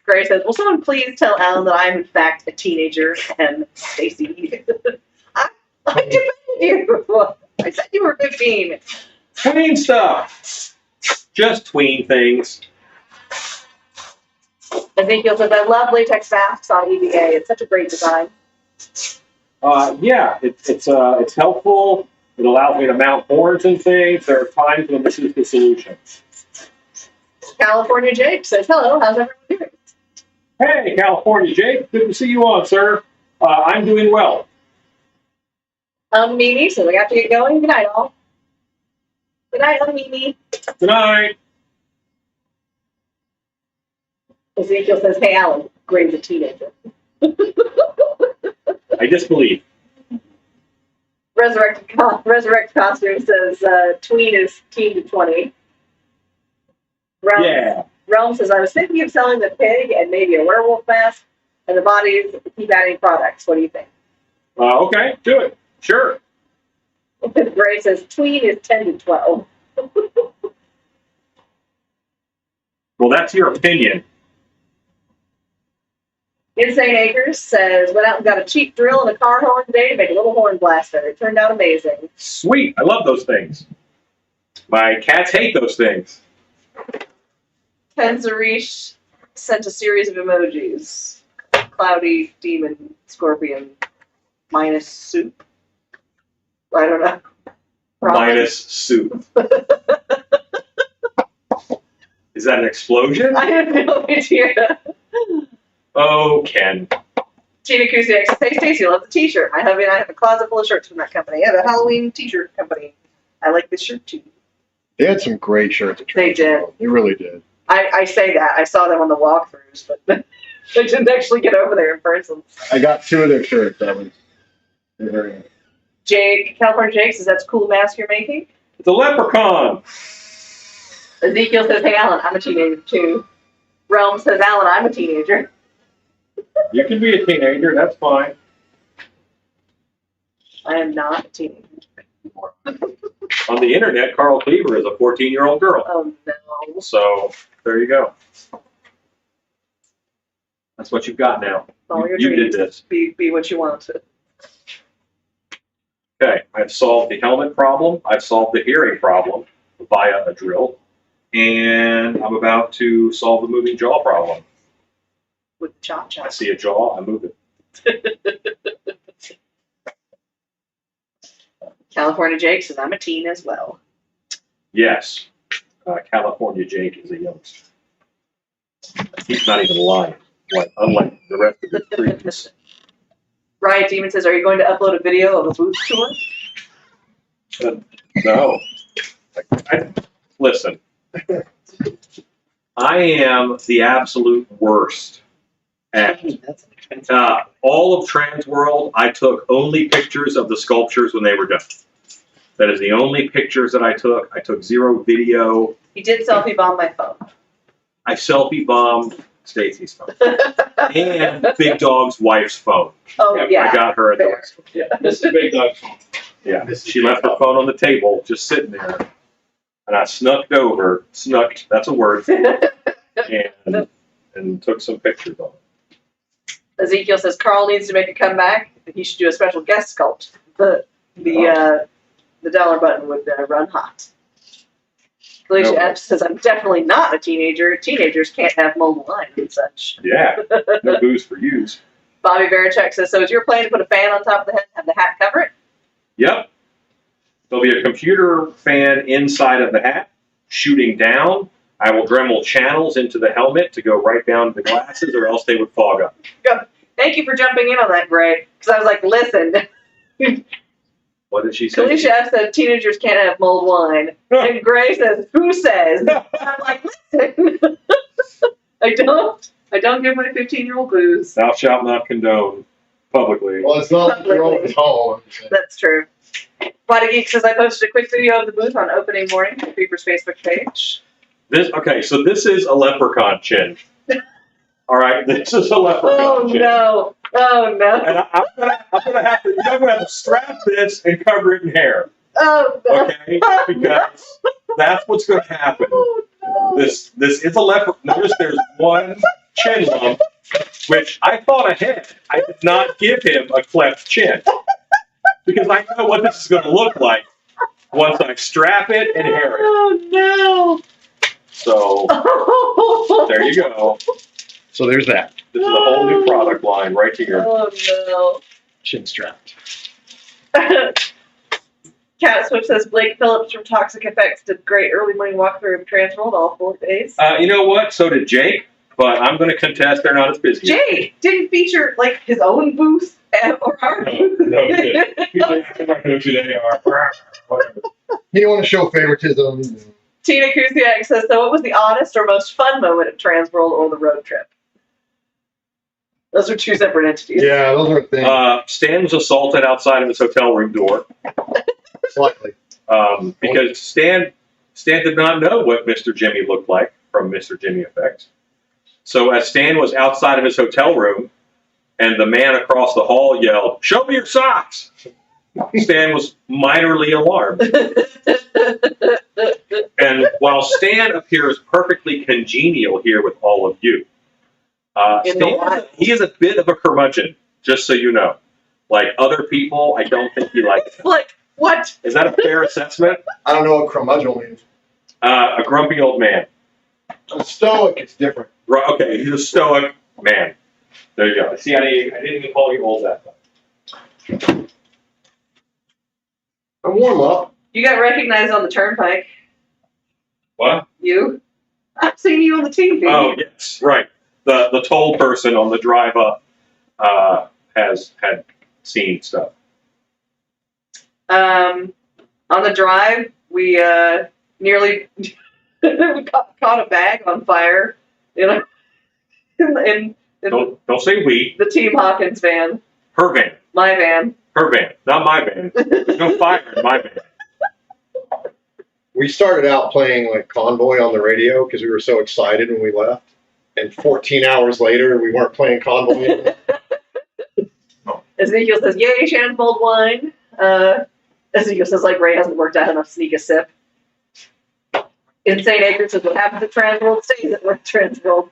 Gray says, will someone please tell Alan that I am in fact a teenager and Stacy? I defended you. I said you were 15. Tween stuff. Just tween things. Ezekiel says, I love latex masks on EVA. It's such a great design. Yeah, it's helpful. It allows me to mount horns and things. There are times when this is the solution. California Jake says, hello, how's everyone doing? Hey, California Jake, good to see you on, sir. I'm doing well. Mimi says, I have to get going. Good night, all. Good night, Mimi. Good night. Ezekiel says, hey, Alan, Gray's a teenager. I disbelieve. Resurrect Costume says, tween is teen to 20. Realm says, I was thinking of selling the pig and maybe a werewolf mask and the bodies keep adding products. What do you think? Okay, do it. Sure. Gray says, tween is 10 to 12. Well, that's your opinion. Insane Acres says, went out and got a cheap drill and a car horn today to make a little horn blaster. It turned out amazing. Sweet. I love those things. My cats hate those things. Ken Zarish sent a series of emojis. Cloudy, demon, scorpion, minus soup. I don't know. Minus soup. Is that an explosion? I have no idea. Oh, Ken. Gina Kusiak says, hey Stacey, I love the t-shirt. I have a closet full of shirts from that company. I have a Halloween t-shirt company. I like this shirt too. They had some great shirts. At They did. They really did. I say that. I saw them on the walkthroughs, but I didn't actually get over there in person. I got 2 of their shirts. That was very nice. California Jake says, that's a cool mask you're making. It's a leprechaun. Ezekiel says, hey Alan, I'm a teenager too. Realm says, Alan, I'm a teenager. You can be a teenager. That's fine. I am not a teenager. On the internet, Carl Cleaver is a 14-year-old girl. Oh no. So there you go. That's what you've got now. All your You did dreams. this. Be what you want to. Okay, I've solved the helmet problem. I've solved the hearing problem via a drill. And I'm about to solve the moving jaw problem. With the I cha-cha. see a jaw, I move it. California Jake says, I'm a teen as well. Yes, California Jake is a youngster. He's not even lying, unlike the rest of the creatures. Riot Demon says, are you going to upload a video of a booth tour? No. Listen, I am the absolute worst at all of Transworld. I took only pictures of the sculptures when they were done. That is the only pictures that I took. I took 0 video. He did selfie bomb my phone. I selfie bombed Stacy's phone and Big Dog's wife's phone. Oh, yeah. I got her at Fair. the Yeah, this is Big Dog's phone. Yeah, she left her phone on the table, just sitting there, and I snuck, that's a word, and took some pictures of it. Ezekiel says, Carl needs to make a comeback. He should do a special guest sculpt. The dollar button would run hot. Felicia No. F says, I'm definitely not a teenager. Teenagers can't have mobile lines and such. Yeah, no booze for use. Bobby Barachek says, so is your plan to put a fan on top of the head and have the hat cover it? Yep. There'll be a computer fan inside of the hat, shooting down. I will Dremel channels into the helmet to go right down to the glasses, or else they would fog up. Thank you for jumping in on that, Gray. Because I was like, listen. What did she say? Felicia F said, teenagers can't have mulled wine. And Gray says, who says? And I'm like, listen. I don't give my 15-year-old booze. Thou shalt not condone publicly. Well, it's not your own home. That's true. Body Geek says, I posted a quick video of the booth on opening morning on Creeper's Facebook page. So this is a leprechaun chin. All right, this is a leprechaun Oh chin. no! Oh no! And I'm gonna have to strap this and cover it in hair. Oh no! Okay, because that's what's gonna happen. Oh no! This is a leopard. Notice there's one chin lump, which I thought ahead. I did not give him a cleft chin because I know what this is going to look like once I strap it and hair it. Oh no! So there you go. So there's that. This is a whole new product line right here. Oh Chin strapped. no! Cat Switch says Blake Phillips from Toxic Effects did great early morning walkthrough of Transworld all 4 days. You know what? So did Jake, but I'm going to contest they're not as busy. Jake didn't feature like his own booth or our booth. No, he didn't. He's like, I don't know who they are. Whatever. He didn't want to show favoritism. Tina Kuziak says, so what was the oddest or most fun moment of Transworld or the road trip? Those are 2 separate entities. Yeah, those are things. Stan was assaulted outside of his hotel room door. Slightly. Because Stan did not know what Mr. Jimmy looked like from Mr. Jimmy Effects. So as Stan was outside of his hotel room, and the man across the hall yelled, "Show me your socks!" Stan was minorly alarmed. And while Stan appears perfectly congenial here with all of you, he is a bit of a curmudgeon, just so you know. Like other people, I don't think he likes them. Like, what? Is that a fair assessment? I don't know what curmudgeon means. A grumpy old man. A stoic, it's different. Right, okay, he's a stoic man. There you go. See, I didn't even call you old that time. I warm up. You got recognized on the turnpike. What? You? I've seen you on the TV. Oh, yes, right. The toll person on the drive up had seen stuff. On the drive, we nearly we caught a bag on fire, you know, in Don't say we. the Team Hawkins van, Her van. my van. Her van, not my van. There's no fire in my van. We started out playing like Convoy on the radio because we were so excited when we left. And 14 hours later, we weren't playing Convoy anymore. Ezekiel says, "Yay, Shannon's mulled wine." Ezekiel says, "Like Ray hasn't worked out enough. Sneak a sip." Insane Acre says, "What happens at Transworld stays at Transworld."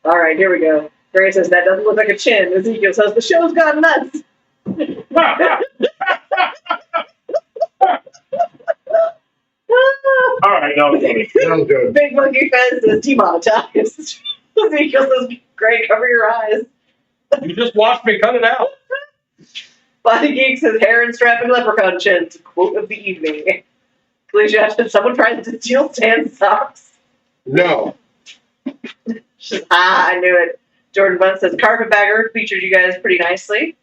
All right, here we go. Gray says, "That doesn't look like a chin." Ezekiel says, "The show's gone nuts." All right, that was funny. That was good. Big Monkey Fez is demonetized. Ezekiel says, "Great, cover your eyes." You just watched me cut it out. Body Geek says, "Hair and strapping leprechaun chins." Quote of the evening. Felicia said, "Someone tries to steal Stan's socks." No. She says, I knew it. Jordan Bunn says, "Carpetbagger featured you guys pretty nicely."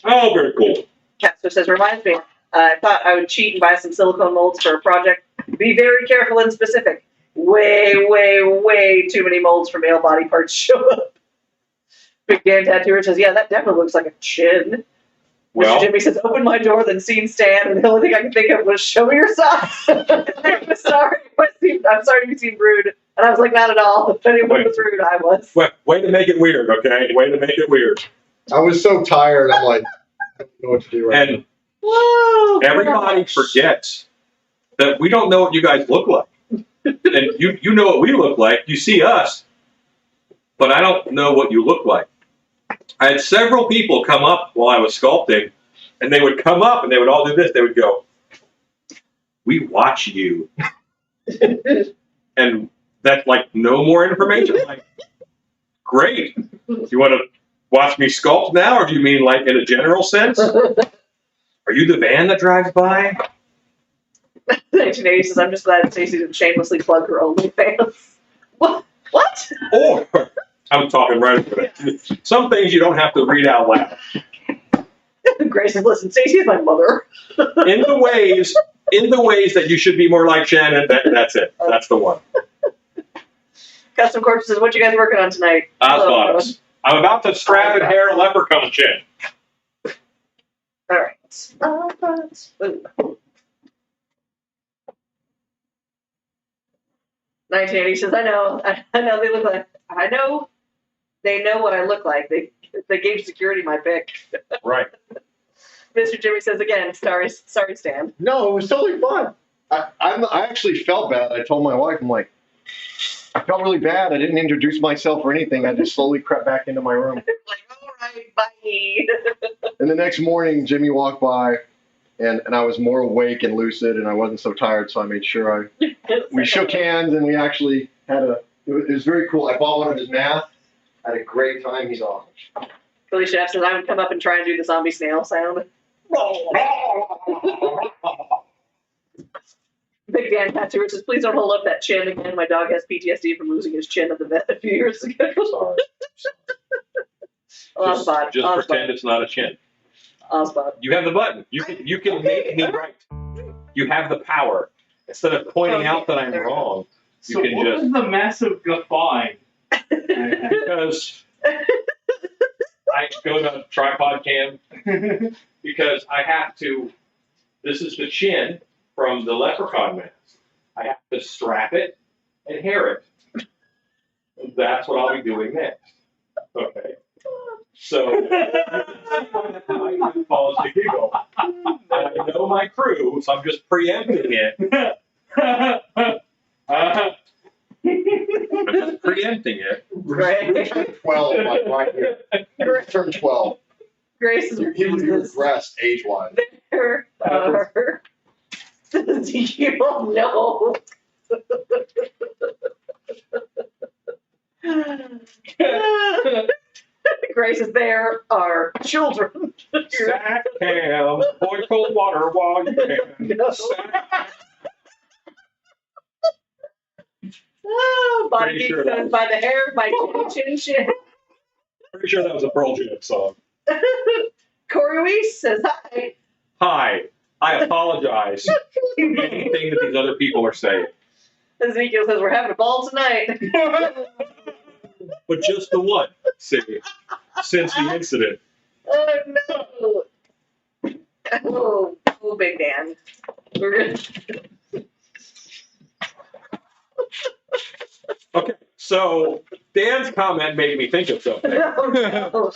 Oh, very cool. Catso says, "Reminds me, I thought I would cheat and buy some silicone molds for a project. Be very careful and specific. Way, way, way too many molds for male body parts show up." Big Dan Tattooer says, "Yeah, that definitely looks like a chin." Well, Mr. Jimmy says, "Opened my door, then seen Stan, and the only thing I could think of was show me your socks." I'm sorry to seem rude. And I was like, "Not at all. If anyone was rude, I was." way to make it weird, okay? Way to make it weird. I was so tired. I'm like, I don't know what to do right And Whoa, everybody forgets that we don't know what you guys look like. And you know what we look like. You see us, but I don't know what you look like. I had several people come up while I was sculpting, and they would come up and they would all do this. They would go, "We watch you." And that's like no more information. Like, great. You want to watch me sculpt now, or do you mean like in a general sense? Are you the van that drives by? 1980 says, "I'm just glad Stacey didn't shamelessly plug her OnlyFans." What? Or, I'm talking right over that. Some things you don't have to read out loud. Grace says, "Listen, Stacey is my mother." In the ways that you should be more like Shannon, that's it. That's the one. Custom Corp says, "What you guys working on tonight?" Osmotics. I'm about to strap and hair a leprechaun chin. All right. Ooh. 1980 says, I know they look like They know what I look like. They gave security my pick. Right. Mr. Jimmy says again, sorry, Stan. No, it was totally fun. I actually felt bad. I told my wife, I'm like, I felt really bad. I didn't introduce myself or anything. I just slowly crept back into my room. Like, all right, bye. And the next morning, Jimmy walked by, and I was more awake and lucid, and I wasn't so tired, so I made sure we shook hands, and we actually had it was very cool. I bought one of his masks. Had a great time. He's awesome. Billy Chef says I would come up and try and do the zombie snail sound. Big Dan Tattooer says, please don't hold up that chin again. My dog has PTSD from losing his chin at the vet a few years ago. Sorry. Osbot. Just pretend it's not a chin. Osbot. You have the button. You can make me right. You have the power. Instead of pointing out that I'm wrong, you So can what just was the massive guffawing? because I go to tripod cam because I have to. This is the chin from the Leprechaun mask. I have to strap it and hair it. And that's what I'll be doing next. Okay. So I pause to giggle. And I know my crew, so I'm just preempting it. I'm just preempting it. Right. 12, like right here. He turned 12. Grace is He regressed age-wise. there. You don't know. Grace is there. Our children. Sack cam, boil cold water while you can. No. Body Pretty Geek sure says, by the hair of my chin. Pretty sure that was a Pearl Jam song. Corey Weiss says hi. Hi, I apologize for anything that these other people are saying. Ezekiel says we're having a ball tonight. But just the one, see, since the incident. Oh no! Oh, Big Dan. We're good. Okay, so Dan's comment made me think of something, Oh, no. Oh,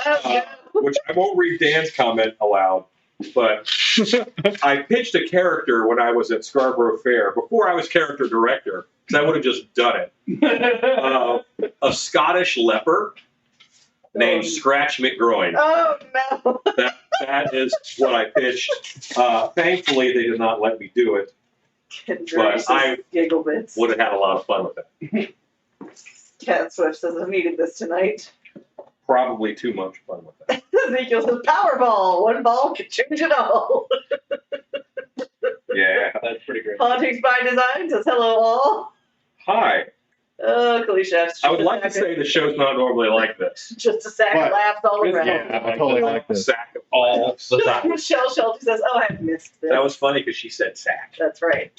no. which I won't read Dan's comment aloud, but I pitched a character when I was at Scarborough Fair, before I was character director, because I would have just done it. A Scottish leper named Scratch McGroin. Oh no! That is what I pitched. Thankfully, they did not let me do it. Kendra I giggle bits. Would have had a lot of fun with it. Cat Swift says I needed this tonight. Probably too much fun with it. Ezekiel says Powerball. One ball can change it all. Yeah. That's pretty great. Hauntings by Design says hello all. Hi. Oh, Kalisha. I would like to say the show's not normally like this. Just a sack of What? laughs all around. Yeah, I totally like this. Sack of all the time. Michelle Shelty says, oh, I missed this. That was funny because she said sack. That's right.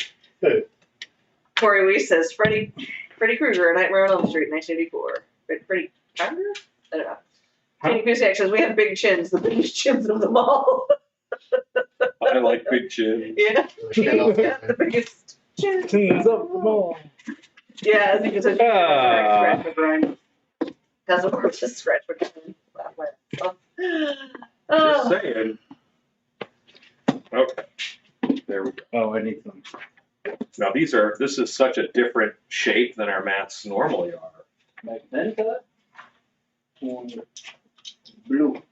Corey Weiss says Freddy Krueger, Nightmare on Elm Street, 1984. Freddy Krueger? I don't know. Katie Kusiak says we have big chins, the biggest chins of them all. I like big chin. Yeah, he's got the biggest chins. Tins of them all. Yeah, as you can say, Ah. scratch McGrind. Doesn't work, just scratch McGrind. Just Oh, saying. Okay. There we go. Oh, I need some. Now this is such a different shape than our masks normally are. Magenta and blue.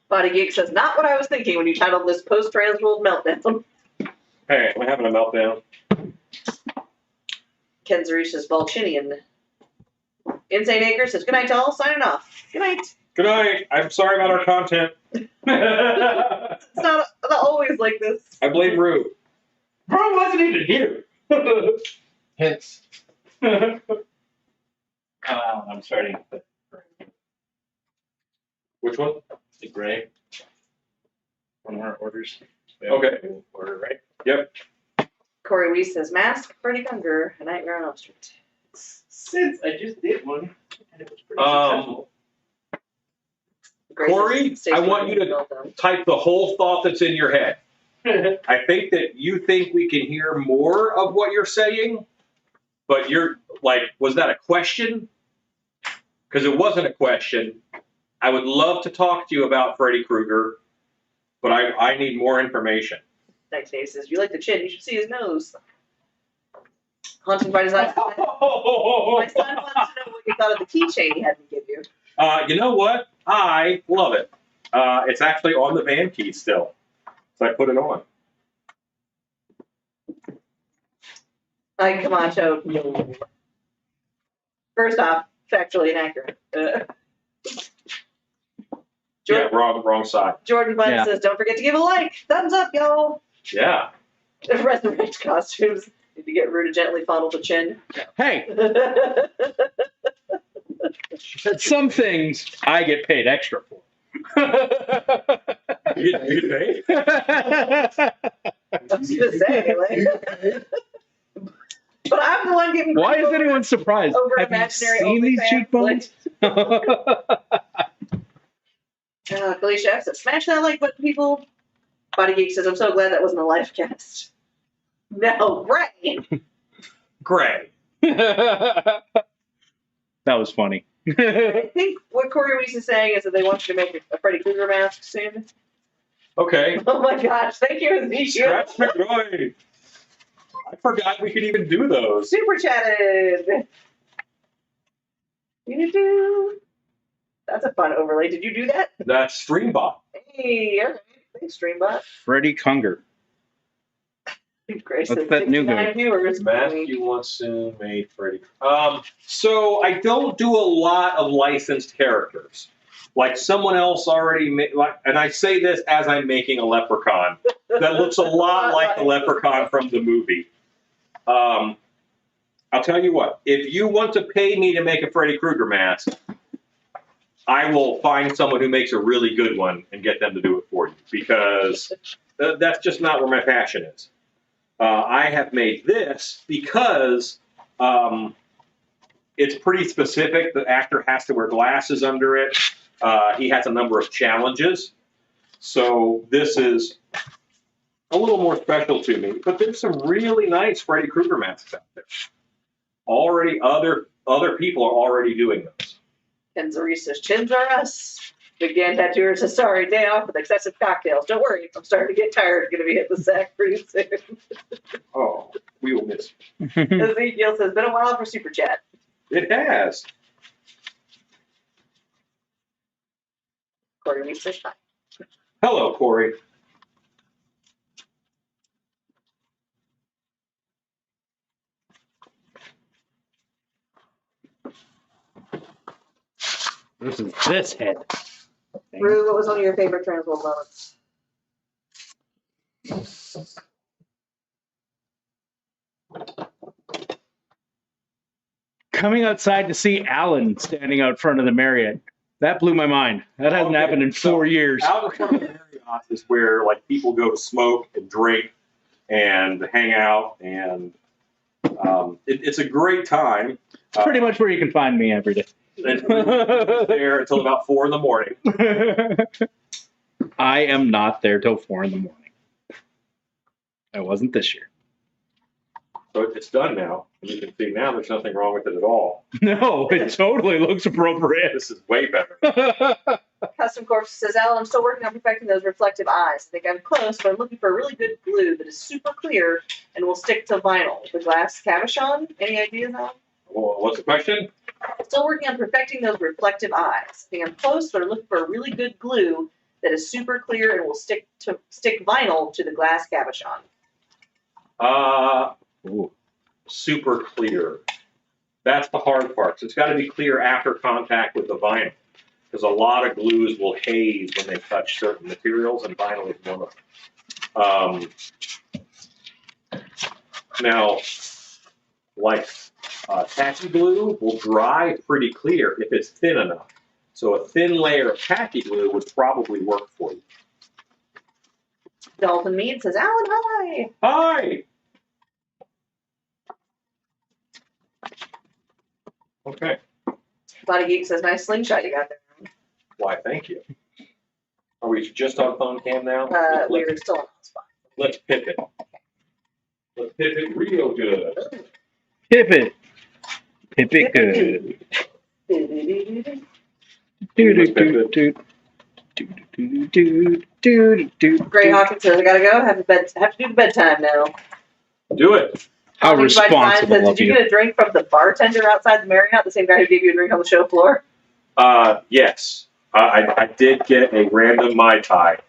Body Geek says, not what I was thinking when you titled this post-Transworld meltdown. Hey, am I having a meltdown? Ken Zarish says, Volchinian. Insane Acre says, good night to all, signing off. Good night. Good night. I'm sorry about our content. It's not always like this. I blame Rue. Bro wasn't even here. Hints. I'm starting with Which one? the gray. One of our orders. Okay. Order, right? Yep. Corey Weiss says, Mask, Freddy Krueger, A Nightmare on Elm Street. Since I just did one, and it was pretty Um, Corey, I want you to type the whole thought that's in your head. successful. I think that you think we can hear more of what you're saying, but you're like, was that a question? because it wasn't a question. I would love to talk to you about Freddy Krueger, but I need more information. Next day says, "You like the chin? You should see his nose." Haunting by design. My son wants to know what you thought of the keychain he had me give you. You know what? I love it. It's actually on the van key still, so I put it on. Like Camacho. No. First off, factually inaccurate. Yeah, wrong side. Jordan Bunn Yeah. says, "Don't forget to give a like. Thumbs up, y'all." Yeah. Resurrect costumes. Need to get Rue to gently fondle the chin. Hey, some things I get paid extra for. You get paid. I was gonna say, like, but I'm the one getting. Why is anyone surprised? Over Have you imaginary seen these OnlyFans, cheekbones? Felicia F says, "Smash that like button, people." Body Geek says, "I'm so glad that wasn't a live cast." No, right. Gray. That was funny. I think what Corey Weiss is saying is that they want you to make a Freddy Krueger mask soon. Okay. Oh my gosh, thank you, Anisha. Scratch McRoy. I forgot we could even do those. Super chatted. Do. That's a fun overlay. Did you do that? That's Streambot. Hey, all right. Thanks, Streambot. Freddy Krueger. Grace What's says that new 69 guy? viewers. Matthew wants to make Freddy. So I don't do a lot of licensed characters. Like someone else already made, and I say this as I'm making a Leprechaun that looks a lot like the Leprechaun from the movie. I'll tell you what, if you want to pay me to make a Freddy Krueger mask, I will find someone who makes a really good one and get them to do it for you, because that's just not where my passion is. I have made this because it's pretty specific. The actor has to wear glasses under it. He has a number of challenges. So this is a little more special to me. But there's some really nice Freddy Krueger masks out there. Already, other people are already doing those. And Zarice says, "Chins are us." Big Dan Tattooer says, "Sorry, day off with excessive cocktails. Don't worry, I'm starting to get tired. Going to be hitting the sack pretty soon." Oh, we will miss you. Ezekiel says, "Been a while for Super Chat." It has. Corey Weiss says, "Hi." Hello, Corey. This is this head. Rue, what was one of your favorite Transworld moments? Coming outside to see Alan standing out front of the Marriott. That blew my mind. That hasn't Okay, happened in 4 years. Out in front of the Marriott is where like people go to smoke and drink and hang out, and it's a great time. It's pretty much where you can find me every day. And we're there until about 4 in the morning. I am not there till 4 in the morning. I wasn't this year. So it's done now. And you can see now there's nothing wrong with it at all. No, it totally looks appropriate. This is way better. Custom Corpse says, "Alan, I'm still working on perfecting those reflective eyes. I think I'm close, but I'm looking for a really good glue that is super clear and will stick to vinyl. The glass cabochon? Any ideas, Alan?" Well, what's the question? Still working on perfecting those reflective eyes. I think I'm close, but I'm looking for a really good glue that is super clear and will stick vinyl to the glass cabochon. Ooh. Super clear. That's the hard part. So it's got to be clear after contact with the vinyl, because a lot of glues will haze when they touch certain materials, and vinyl is one of them. Now, like tacky glue will dry pretty clear if it's thin enough. So a thin layer of tacky glue would probably work for you. Dalton Mead says, "Alan, hi." Hi! Okay. Body Geek says, "Nice slingshot you got there." Why, thank you. Are we just on phone cam now? We're still on the spot. Let's pip it. Let's pip it real good. Pip it. Pip it good. Gray Hawkins says, I gotta go. Have to do the bedtime now. Do it. How Haunting by Design responsible says, of did you you. get a drink from the bartender outside the Marriott, the same guy who gave you a drink on the show floor? Yes. I did get a random Mai Tai,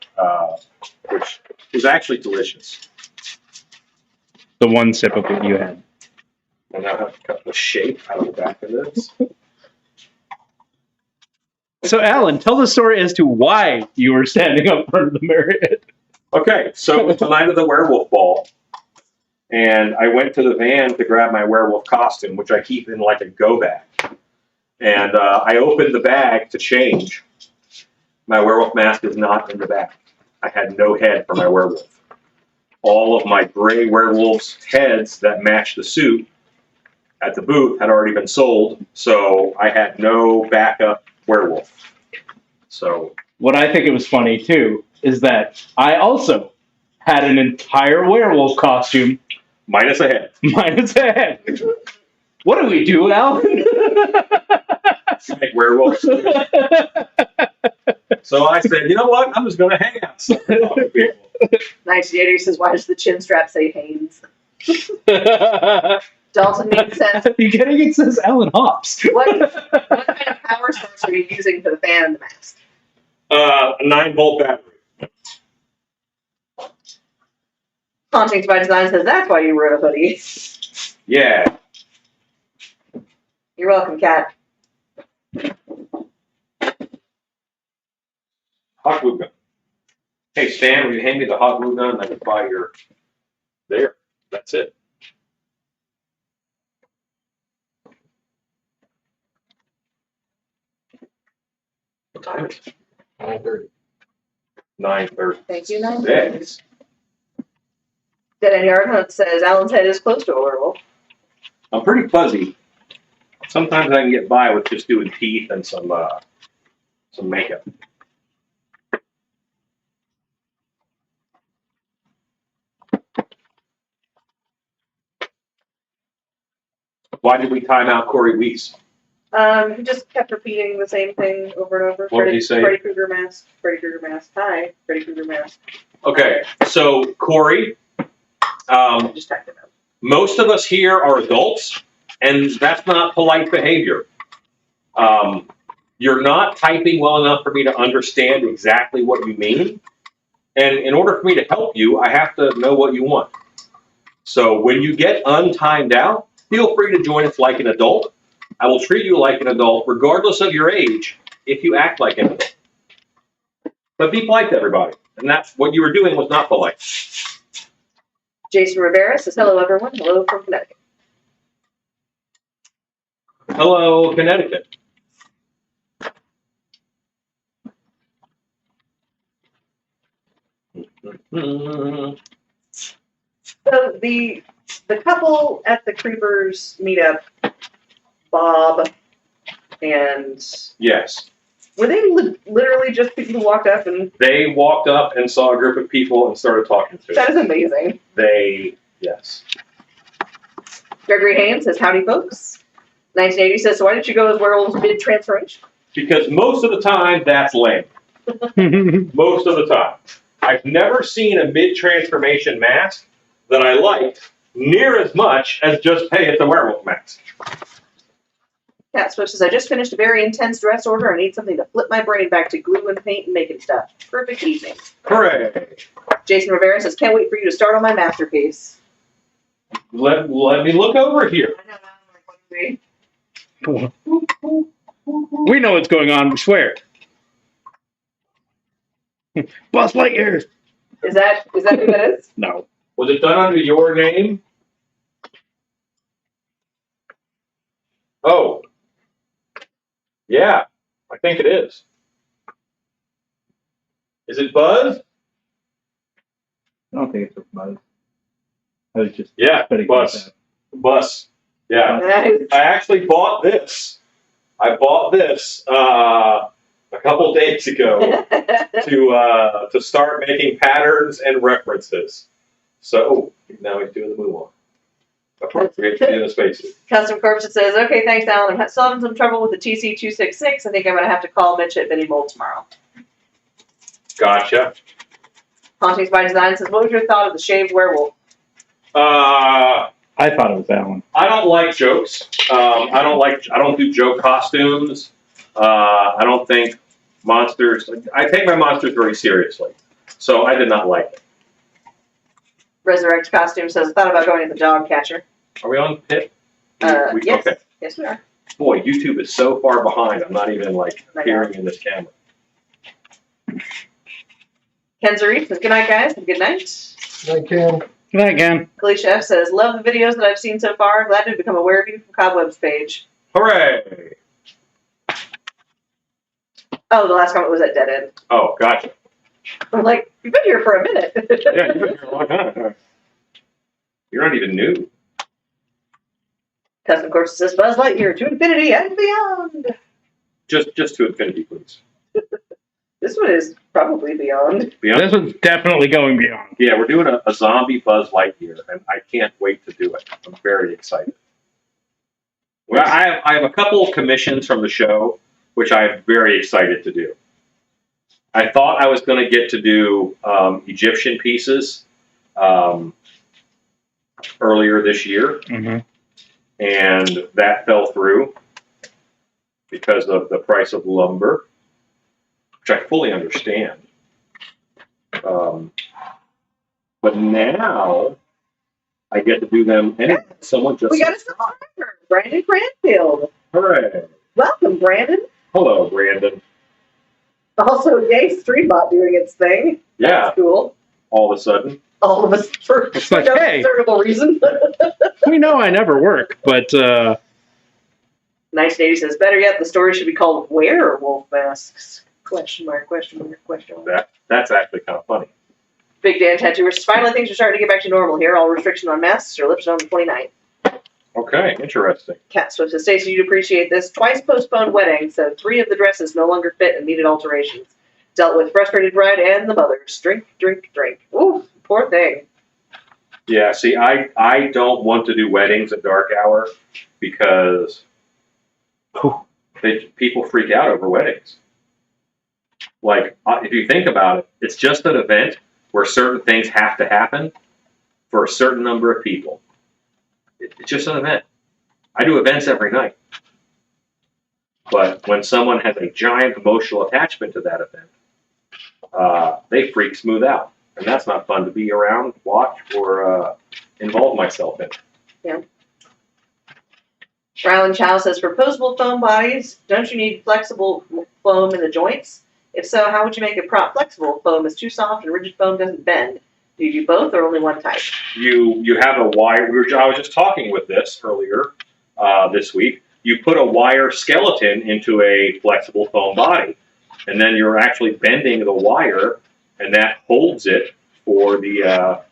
which was actually delicious. The one sip of what you had. And I have to cut the shape out of the back of this. So, Alan, tell the story as to why you were standing up in front of the Marriott. Okay, so it was the night of the werewolf ball. And I went to the van to grab my werewolf costume, which I keep in like a go bag. And I opened the bag to change. My werewolf mask is not in the bag. I had no head for my werewolf. All of my gray werewolf's heads that matched the suit at the booth had already been sold, so I had no backup werewolf. So What I think it was funny, too, is that I also had an entire werewolf costume minus a head. minus a head. What do we do, Alan? Like werewolves. So I said, you know what? I'm just going to hang out. With people. 1980 says, why does the chin strap say Haynes? Dalton makes sense. You getting it? Says Alan Hops. What kind of power source are you using for the fan and the mask? A 9-volt battery. Haunting by Design says, that's why you wrote a hoodie. Yeah. You're welcome, Kat. Hot glue gun. Hey, Stan, will you hand me the hot glue gun? I can buy your... There. That's it. What time is it? 9:30. 9:30. Thank you, 9. Six. Dead End Yard Hunt says, Alan's head is close to a werewolf. I'm pretty fuzzy. Sometimes I can get by with just doing teeth and some makeup. Why did we time out Corey Weiss? He just kept repeating the same thing over and over. What did he say? Freddy Krueger mask. Freddy Krueger mask. Hi, Freddy Krueger mask. Okay, so Corey, I just typed it out. most of us here are adults, and that's not polite behavior. You're not typing well enough for me to understand exactly what you mean. And in order for me to help you, I have to know what you want. So when you get untimed out, feel free to join us like an adult. I will treat you like an adult, regardless of your age, if you act like an adult. But be polite to everybody. And that's what you were doing was not polite. Jason Rivera says, hello, everyone. Hello from Connecticut. Hello, Connecticut. So the couple at the Creepers meetup, Bob and Yes. were they literally just people who walked up and They walked up and saw a group of people and started talking to that them. is amazing. Yes. Gregory Haynes says, howdy folks. 1980 says, so why didn't you go as werewolves mid-transformation? Because most of the time, that's lame. Most of the time. I've never seen a mid-transformation mask that I liked near as much as just, hey, it's a werewolf mask. Cat Switch says, I just finished a very intense dress order. I need something to flip my brain back to glue and paint and making stuff. Perfect evening. Hooray. Jason Rivera says, can't wait for you to start on my masterpiece. Let me look over here. I know, I'm like, what We know what's going on, we swear. Buzz Lightyear! is that who that is? No. Was it done under your name? Oh. Yeah, I think it is. Is it Buzz? I don't think it's with Buzz. I was just Yeah, betting Buzz. Buzz. Yeah. Nice. I actually bought this. I bought this a couple days ago to start making patterns and references. So now he's doing the move on. appropriate in a spacesuit. Custom Corpse says, okay, thanks, Alan. I'm still having some trouble with the TC266. I think I'm going to have to call Mitch at Vinny Mold tomorrow. Gotcha. Hauntings by Design says, what was your thought of the shaved werewolf? I thought it was Alan. I don't like jokes. I don't do joke costumes. I don't think monsters. I take my monsters very seriously, so I did not like it. Resurrect Costume says, I thought about going to the dog catcher. Are we on pit? Yes. Okay. Yes, we are. Boy, YouTube is so far behind. I'm not even like appearing in this camera. Ken Zarif says, good night, guys. Have a good night. I can. That again. Glee Chef says, love the videos that I've seen so far. Glad to become aware of you from Cobweb's page. Hooray! Oh, the last comment was at Dead End. Oh, gotcha. I'm like, you've been here for a minute. Yeah, you've been here a long time. You're not even new. Custom Corpse says, Buzz Lightyear to infinity and beyond. Just to infinity, please. This one is probably beyond. Beyond? This one's definitely going beyond. Yeah, we're doing a zombie Buzz Lightyear, and I can't wait to do it. I'm very excited. Well, I have a couple of commissions from the show, which I'm very excited to do. I thought I was going to get to do Egyptian pieces earlier this year, and that fell through because of the price of lumber, which I fully understand. But now I get to do them anyway. Someone just We got a subscriber, Brandon Cranfield. hooray! Welcome, Brandon. Hello, Brandon. Also, yay, Streambot doing its thing. Yeah, That's cool. all of a sudden. All of us for It's like, no hey. discernible reason. We know I never work, but 1980 says, better yet, the story should be called Werewolf Masks. Question mark, question mark, question mark. That's actually kind of funny. Big Dan Tattooer says, finally things are starting to get back to normal here. All restriction on masks are lifted on the 29th. Okay, interesting. Cat Swift says, Stacey, you'd appreciate this. Twice postponed wedding, so 3 of the dresses no longer fit and needed alterations. Dealt with frustrated bride and the mothers. Drink, drink, drink. Ooh, poor thing. Yeah, see, I don't want to do weddings at dark hour because people freak out over weddings. Like, if you think about it, it's just an event where certain things have to happen for a certain number of people. It's just an event. I do events every night. But when someone has a giant emotional attachment to that event, they freak smooth out. And that's not fun to be around, watch, or involve myself in. Yeah. Rylan Chow says, for posable foam bodies, don't you need flexible foam in the joints? If so, how would you make a prop flexible? Foam is too soft and rigid foam doesn't bend. Do you do both or only one type? You have a wire. I was just talking with this earlier this week. You put a wire skeleton into a flexible foam body, and then you're actually bending the wire, and that holds it for the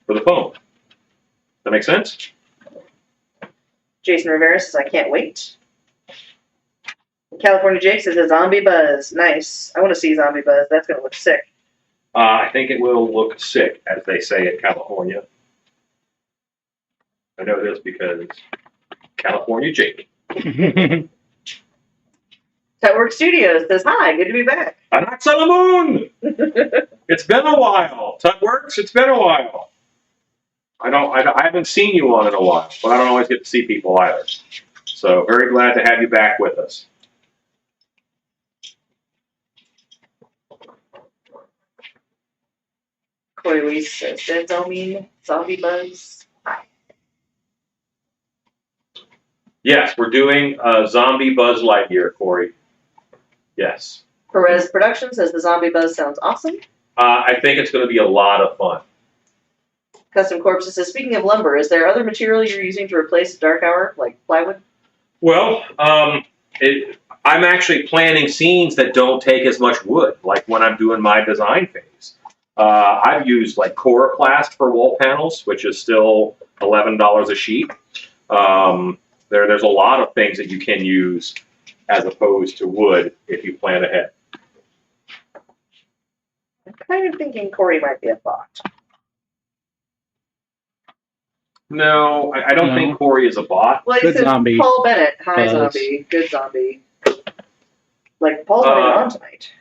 foam. Does that make sense? Jason Rivera says, I can't wait. California Jake says, a zombie buzz. Nice. I want to see zombie buzz. That's going to look sick. I think it will look sick, as they say in California. I know this because California Jake. Tutwork Studios says, hi, good to be back. Knocks on the moon! It's been a while. Tutworks, it's been a while. I haven't seen you on in a while, but I don't always get to see people either. So very glad to have you back with us. Corey Weiss says, dead zombie buzz. Hi. Yes, we're doing Zombie Buzz Lightyear, Corey. Yes. Perez Production says, the zombie buzz sounds awesome. I think it's going to be a lot of fun. Custom Corpses says, speaking of lumber, is there other material you're using to replace Dark Hour, like plywood? Well, I'm actually planning scenes that don't take as much wood, like when I'm doing my design phase. I've used like Coroplast for wall panels, which is still $11 a sheet. There's a lot of things that you can use as opposed to wood if you plan ahead. I'm kind of thinking Corey might be a bot. No, I don't No. think Corey is a bot. Well, it Good says zombie. Paul Bennett. Hi, Buzz. zombie. Good zombie. Like, Paul's not even on tonight.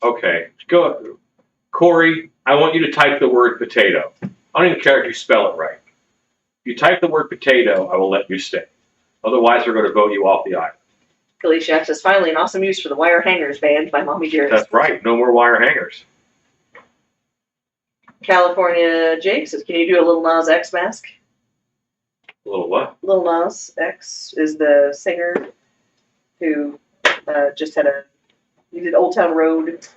Okay, go. Corey, I want you to type the word potato. I don't even care if you spell it right. If you type the word potato, I will let you stay. Otherwise, we're going to vote you off the island. Billy Chef says, finally, an awesome use for the wire hangers banned by Mommy Dearest. That's right. No more wire hangers. California Jake says, can you do a Little Nas X mask? A little what? Lil Nas X is the singer who just had he did Old Town Road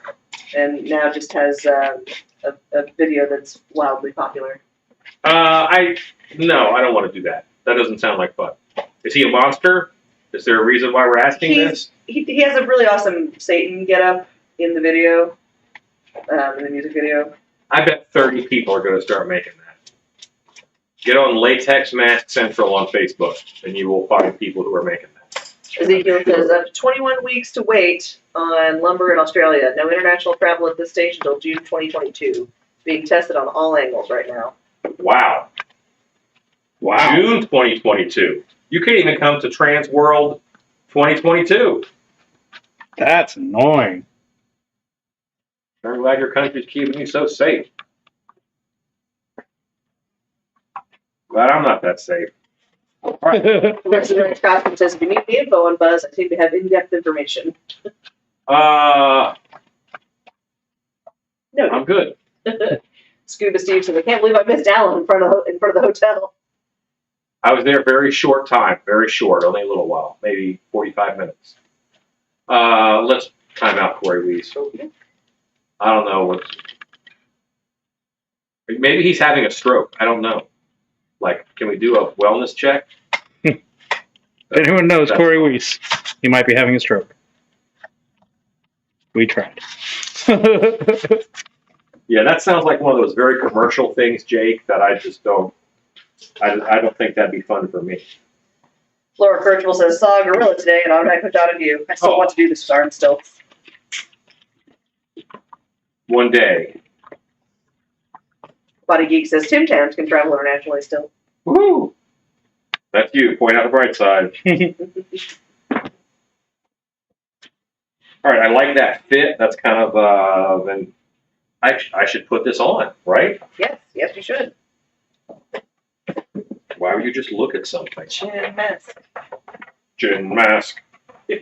and now just has a video that's wildly popular. No, I don't want to do that. That doesn't sound like fun. Is he a monster? Is there a reason why we're asking this? He has a really awesome Satan getup in the video, in the music video. I bet 30 people are going to start making that. Get on Latex Mask Central on Facebook, and you will find people who are making that. Ezekiel says, up to 21 weeks to wait on lumber in Australia. No international travel at this stage until June 2022. Being tested on all angles right now. Wow. June 2022. You can't even come to Transworld 2022. That's annoying. I'm glad your country's keeping you so safe. Glad I'm not that safe. Resident Costume says, if you need the info on Buzz, I seem to have in-depth information. I'm No. good. Scuba Steve says, I can't believe I missed Alan in front of the hotel. I was there very short time, very short, only a little while, maybe 45 minutes. Let's time out Corey Weese. I don't know what. Maybe he's having a stroke. I don't know. Like, can we do a wellness check? If anyone knows Corey Weiss, he might be having a stroke. We tried. Yeah, that sounds like one of those very commercial things, Jake, that I just don't. I don't think that'd be fun for me. Laura Kirchwell says, saw a gorilla today and automatically thought of you. I still want to do this darn still. One day. Body Geek says, Tim Tams can travel internationally still. Woohoo! That's you. Point out the bright side. All right, I like that fit. That's kind of then I should put this on, right? Yes, you should. Why would you just look at something? Chin mask. Chin mask. You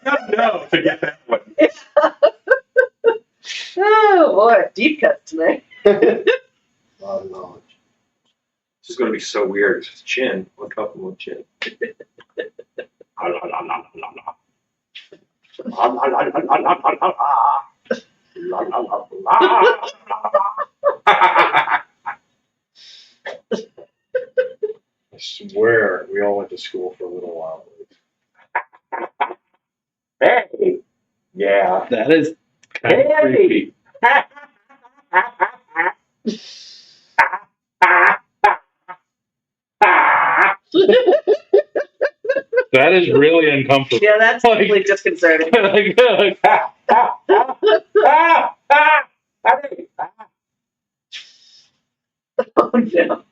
gotta know to get that one. Oh boy, deep cuts tonight. A lot of knowledge. This is going to be so weird. It's chin. One cup and one chin. I swear we all went to school for a little while. Hey. Yeah. That is kind of creepy. That is really uncomfortable. Yeah, that's really disconcerting. Oh no.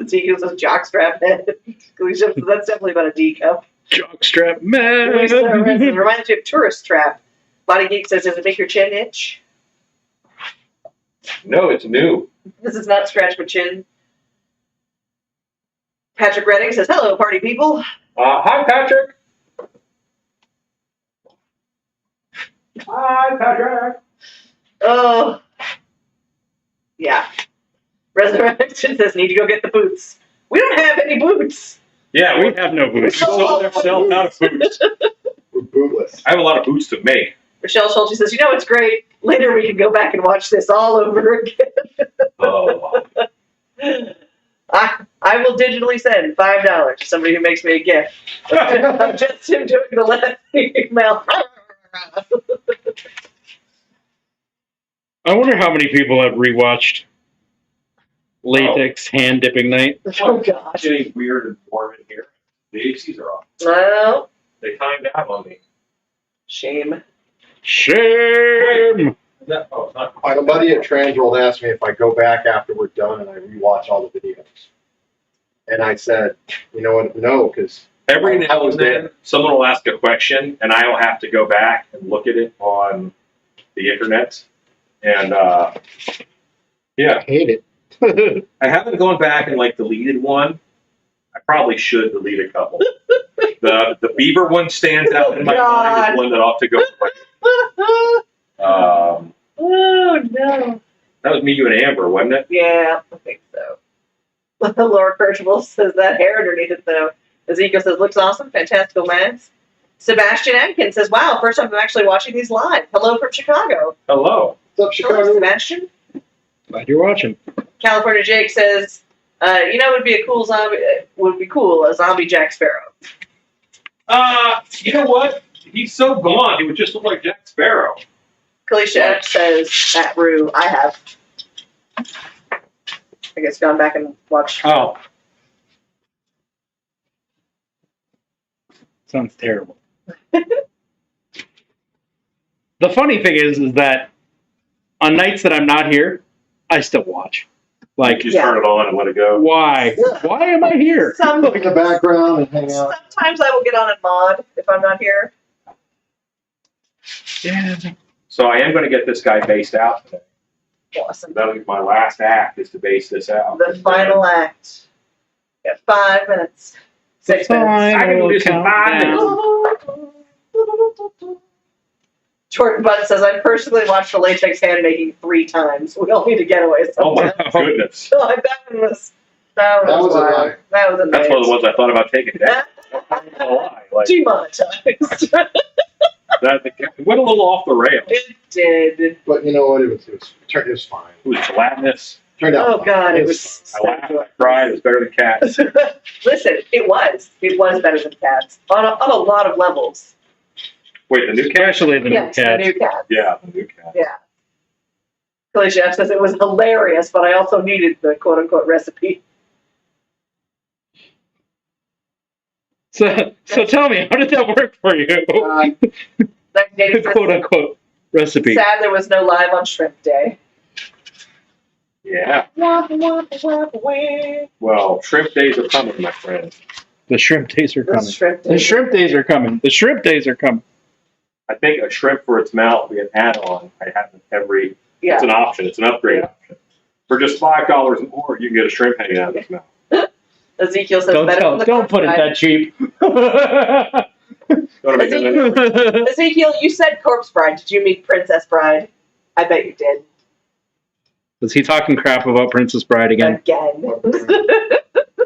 Zeke uses jockstrap head. That's definitely about a D cup. Jockstrap Lisa man. reminds me of tourist trap. Body Geek says, does it make your chin itch? No, it's new. This is not scratch my chin. Patrick Redding says, hello, party people. Hi, Patrick. Hi, Patrick. Oh. Yeah. Resurrection says, need to go get the boots. We don't have any boots. Yeah, We have no we boots. sold ourselves out of boots. We're bootless. I have a lot of boots to make. Rochelle Schulte says, it's great. Later we can go back and watch this all over again. Oh. I will digitally send $5 to somebody who makes me a gift. I'm just him doing the last email. I wonder how many people have rewatched Latex Hand Dipping Night. Oh gosh. Getting weird and warm in here. The ACs are off. Well, They timed out on me. shame. Shame! No, oh, it's not My buddy at Transworld asked me if I go back after we're done and I rewatch all the videos. And I said, you know what? No, because Every now and then, someone will ask a question, and I will have to go back and look at it on the internet. And yeah, I hate it. I haven't gone back and like deleted one. I probably should delete a couple. The beaver one stands out in my mind as one that ought to go away. Oh no. That was me, you, and Amber, wasn't it? Yeah, I think so. Laura Kirchwell says that hair underneath it though. Ezekiel says looks awesome, fantastical mask. Sebastian Atkins says, wow, first time I'm actually watching these live. Hello from Chicago. Hello. what's up, Hello, Chicago? Sebastian. Glad you're watching. California Jake says, you know, would be cool, a zombie Jack Sparrow. You know what? He's so gone. He would just look like Jack Sparrow. Kalisha F says, Matt Rue, I have. I guess gone back and watched. Oh. Sounds terrible. The funny thing is that on nights that I'm not here, I still watch. Like, Just turn it on and let it go. why? Why am I here? Look in the background and hang out. Sometimes I will get on and mod if I'm not here. Yeah. So I am going to get this guy based out today. Awesome. That'll be my last act, is to base this out. The final act. Got 5 minutes. 6 minutes. I can do this in 5 minutes. Jordan Butt says, I personally watched the latex hand making 3 times. We all need to get away Oh my sometime. goodness. Oh, that was a wild. lie. That was amazing. That's one of the ones I thought about taking down. That's a lie. Like, Demonetized. it went a little off the rails. It did. But you know what? It was fine. It was gelatinous. Turned out Oh fine. God, it It was. I laughed, I cried. It was better than Cats. Listen, it was better than Cats on a lot of levels. Wait, the new Cat? Especially the new Yes, the cat. new Cats. Yeah, the new Cat. Yeah. Kelly Jeff says it was hilarious, but I also needed the quote unquote recipe. So tell me, how did that work for you? The quote unquote recipe. Sad there was no live on Shrimp Day. Yeah. Wah, wah, wah, wah. Well, shrimp days are coming, my friend. The shrimp days are The coming. Shrimp Day. The shrimp days are coming. The shrimp days are coming. I think a shrimp for its mouth will be an add-on. I have it every. Yeah. It's an option. It's an upgrade option. For just $5 more, you can get a shrimp hanging out of its mouth. Ezekiel says better than the Don't put it corpse that cheap. Gonna make it- bride. Ezekiel, you said Corpse Bride. Did you mean Princess Bride? I bet you did. Was he talking crap about Princess Bride again? Again.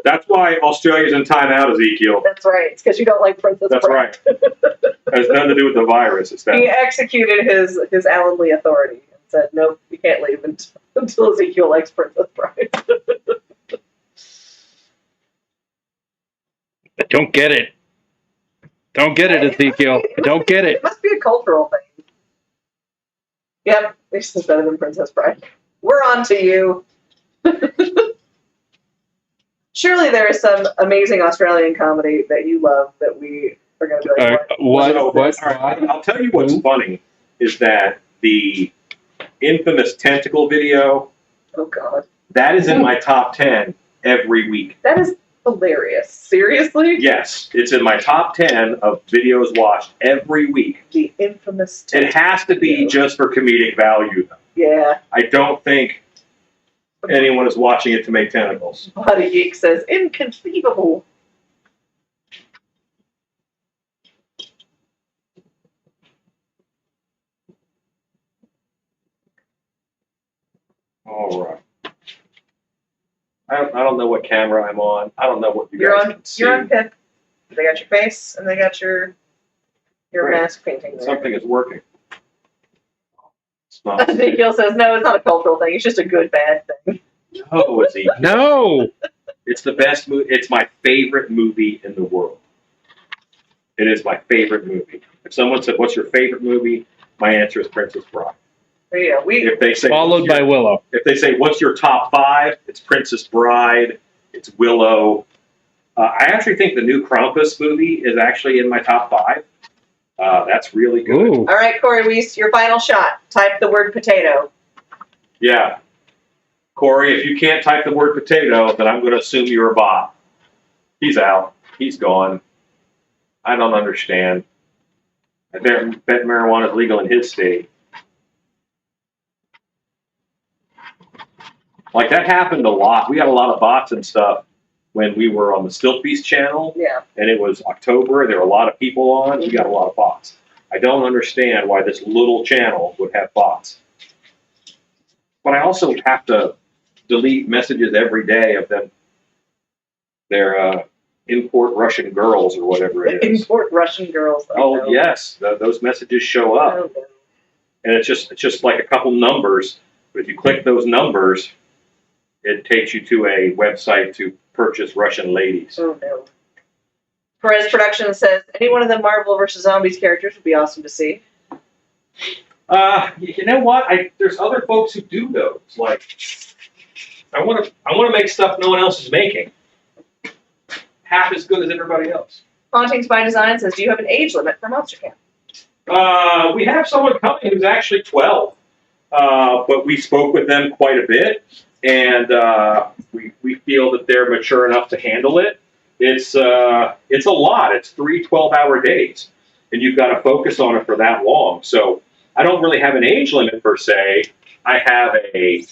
That's why Australia's in timeout, Ezekiel. That's right. It's because you don't like Princess That's Bride. right. It has nothing to do with the virus. It's He that. executed his Alan Lee authority and said, nope, you can't leave until Ezekiel likes Princess Bride. I don't get it. Don't get it, Ezekiel. I don't get it. It must be a cultural thing. Yep, this is better than Princess Bride. We're on to you. Surely there is some amazing Australian comedy that you love that we are going to be like, What? So, What? all right, I'll tell you what's funny is that the infamous tentacle video, oh God. that is in my top 10 every week. That is hilarious. Seriously? Yes, it's in my top 10 of videos watched every week. The infamous It has to be just for comedic value, though. Yeah. I don't think anyone is watching it to make tentacles. Body Geek says, inconceivable. All right. I don't know what camera I'm on. I don't know what you You're guys on can see. You're on Pip. They got your face and they got your Great. mask painting there. Something is working. It's not. Ezekiel says, no, it's not a cultural thing. It's just a good, bad thing. No, Ezekiel. No. It's the best movie. It's my favorite movie in the world. It is my favorite movie. If someone said, "What's your favorite movie?" my answer is Princess Bride. Yeah, If they say, Followed by Willow. if they say, "What's your top 5?" it's Princess Bride. It's Willow. I actually think the new Krampus movie is actually in my top 5. That's really good. Ooh. All right, Corey Weiss, your final shot. Type the word potato. Yeah. Corey, if you can't type the word potato, then I'm going to assume you're a bot. He's out. He's gone. I don't understand. I bet marijuana is legal in his state. Like, that happened a lot. We had a lot of bots and stuff when we were on the Stilt Beast channel, Yeah. and it was October. There were a lot of people on. We got a lot of bots. I don't understand why this little channel would have bots. But I also have to delete messages every day of them. They're import Russian girls or whatever it is. Import Russian girls. Oh yes, those messages show up, Oh, no. and it's just like a couple numbers. But if you click those numbers, it takes you to a website to purchase Russian ladies. Oh, no. Perez Productions says, any one of the Marvel vs. Zombies characters would be awesome to see. You know what? There's other folks who do those. Like, I want to make stuff no one else is making. Half as good as everybody else. Hauntings by Design says, do you have an age limit for Monster Camp? We have someone coming who's actually 12, but we spoke with them quite a bit, and we feel that they're mature enough to handle it. It's a lot. It's 3 12-hour days, and you've got to focus on it for that long. So I don't really have an age limit per se. I have a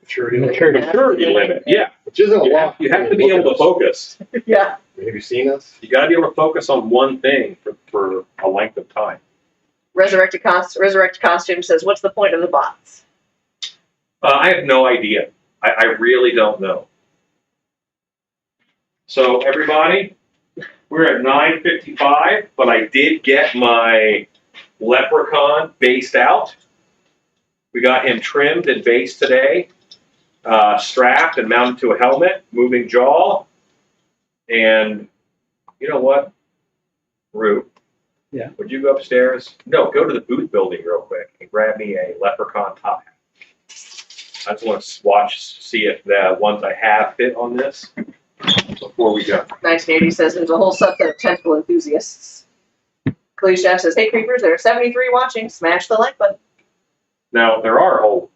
maturity limit. Yeah, Which isn't a lot. you have to be able to focus. Yeah. Have you seen us? You got to be able to focus on one thing for a length of time. Resurrected Costume says, what's the point of the bots? I have no idea. I really don't know. So everybody, we're at 9:55, but I did get my Leprechaun based out. We got him trimmed and based today, strapped and mounted to a helmet, moving jaw. And you know what, Rue? Yeah. Would you go upstairs? No, go to the booth building real quick and grab me a Leprechaun top hat. I just want to see if the ones I have fit on this before we go. 1980 says, there's a whole subset of tentacle enthusiasts. Clee Chef says, hey creepers, there are 73 watching. Smash the like button. Now, there are a whole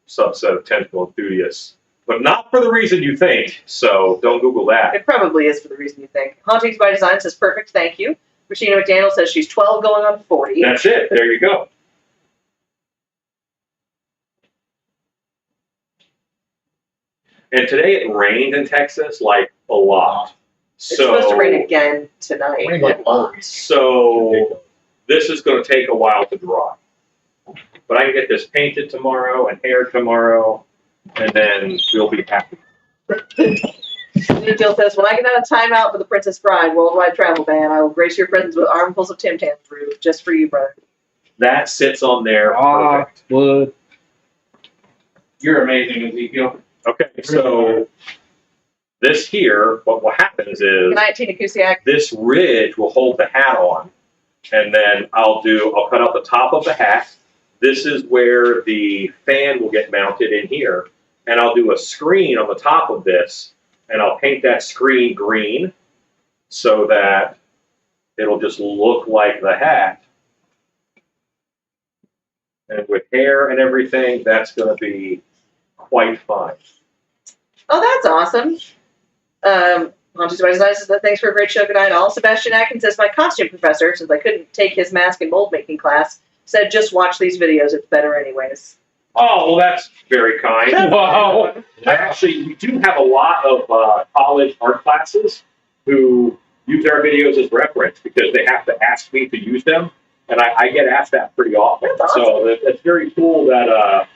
subset of tentacle enthusiasts, but not for the reason you think, so don't Google that. It probably is for the reason you think. Hauntings by Design says, perfect, thank you. Christina McDaniel says she's 12 going on 40. That's it. There you go. And today it rained in Texas, like, a lot. It's supposed to rain again tonight. Rain like bugs. So this is going to take a while to dry. But I can get this painted tomorrow and haired tomorrow, and then we'll be happy. Jill says, when I get out of timeout for the Princess Bride worldwide travel ban, I will grace your presence with armfuls of Tim Tams, Rue, just for you, brother. That sits on there. Perfect. Wood. You're amazing, Ezekiel. Okay, so this here, what happens is Good night, Tina Kusiak. this ridge will hold the hat on, and then I'll cut out the top of the hat. This is where the fan will get mounted in here, and I'll do a screen on the top of this, and I'll paint that screen green so that it'll just look like the hat. And with hair and everything, that's going to be quite fine. Oh, that's awesome. Hauntings by Design says, thanks for a great show. Good night, all. Sebastian Atkins says, my costume professor, since I couldn't take his mask and mold making class, said just watch these videos. It's better anyways. Oh, well, that's very kind. Wow. We do have a lot of college art classes who use our videos as reference because they have to ask me to use them, and I get asked that pretty often. That's awesome. So it's very cool that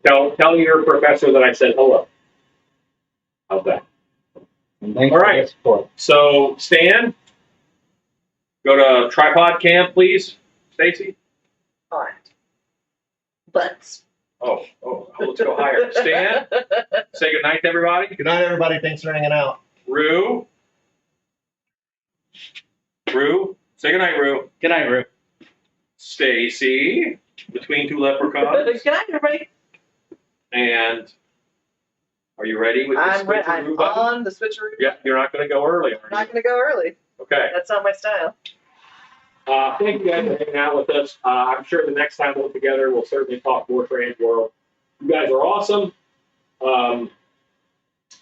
tell your professor that I said hello. How's that? Thanks All right. So Stan, go to tripod cam, please. Stacy. All right. Butts. Oh, let's go higher. Stan, say good night to everybody. Good night, everybody. Thanks for hanging out. Rue, say good night, Rue. Good night, Rue. Stacy, between two leprechauns. Good night, everybody. And are you ready with the I'm switcheroo ready. I'm button? on the switcheroo. Yeah, you're not going to go early, I'm are not you? going to go early. Okay. That's not my style. Thank you guys for hanging out with us. I'm sure the next time we're together, we'll certainly talk more Transworld. You guys are awesome.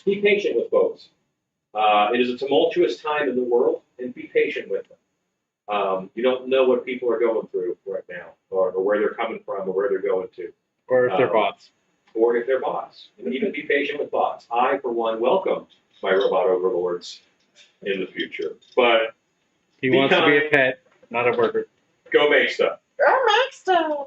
Be patient with folks. It is a tumultuous time in the world, and be patient with them. You don't know what people are going through right now, or where they're coming from, or where they're going to. Or if they're bots. Or if they're bots. And even be patient with bots. I, for one, welcome my robot overlords in the future. But He Be wants to be a kind. pet, not a worker. go make stuff. I'm Maxstone.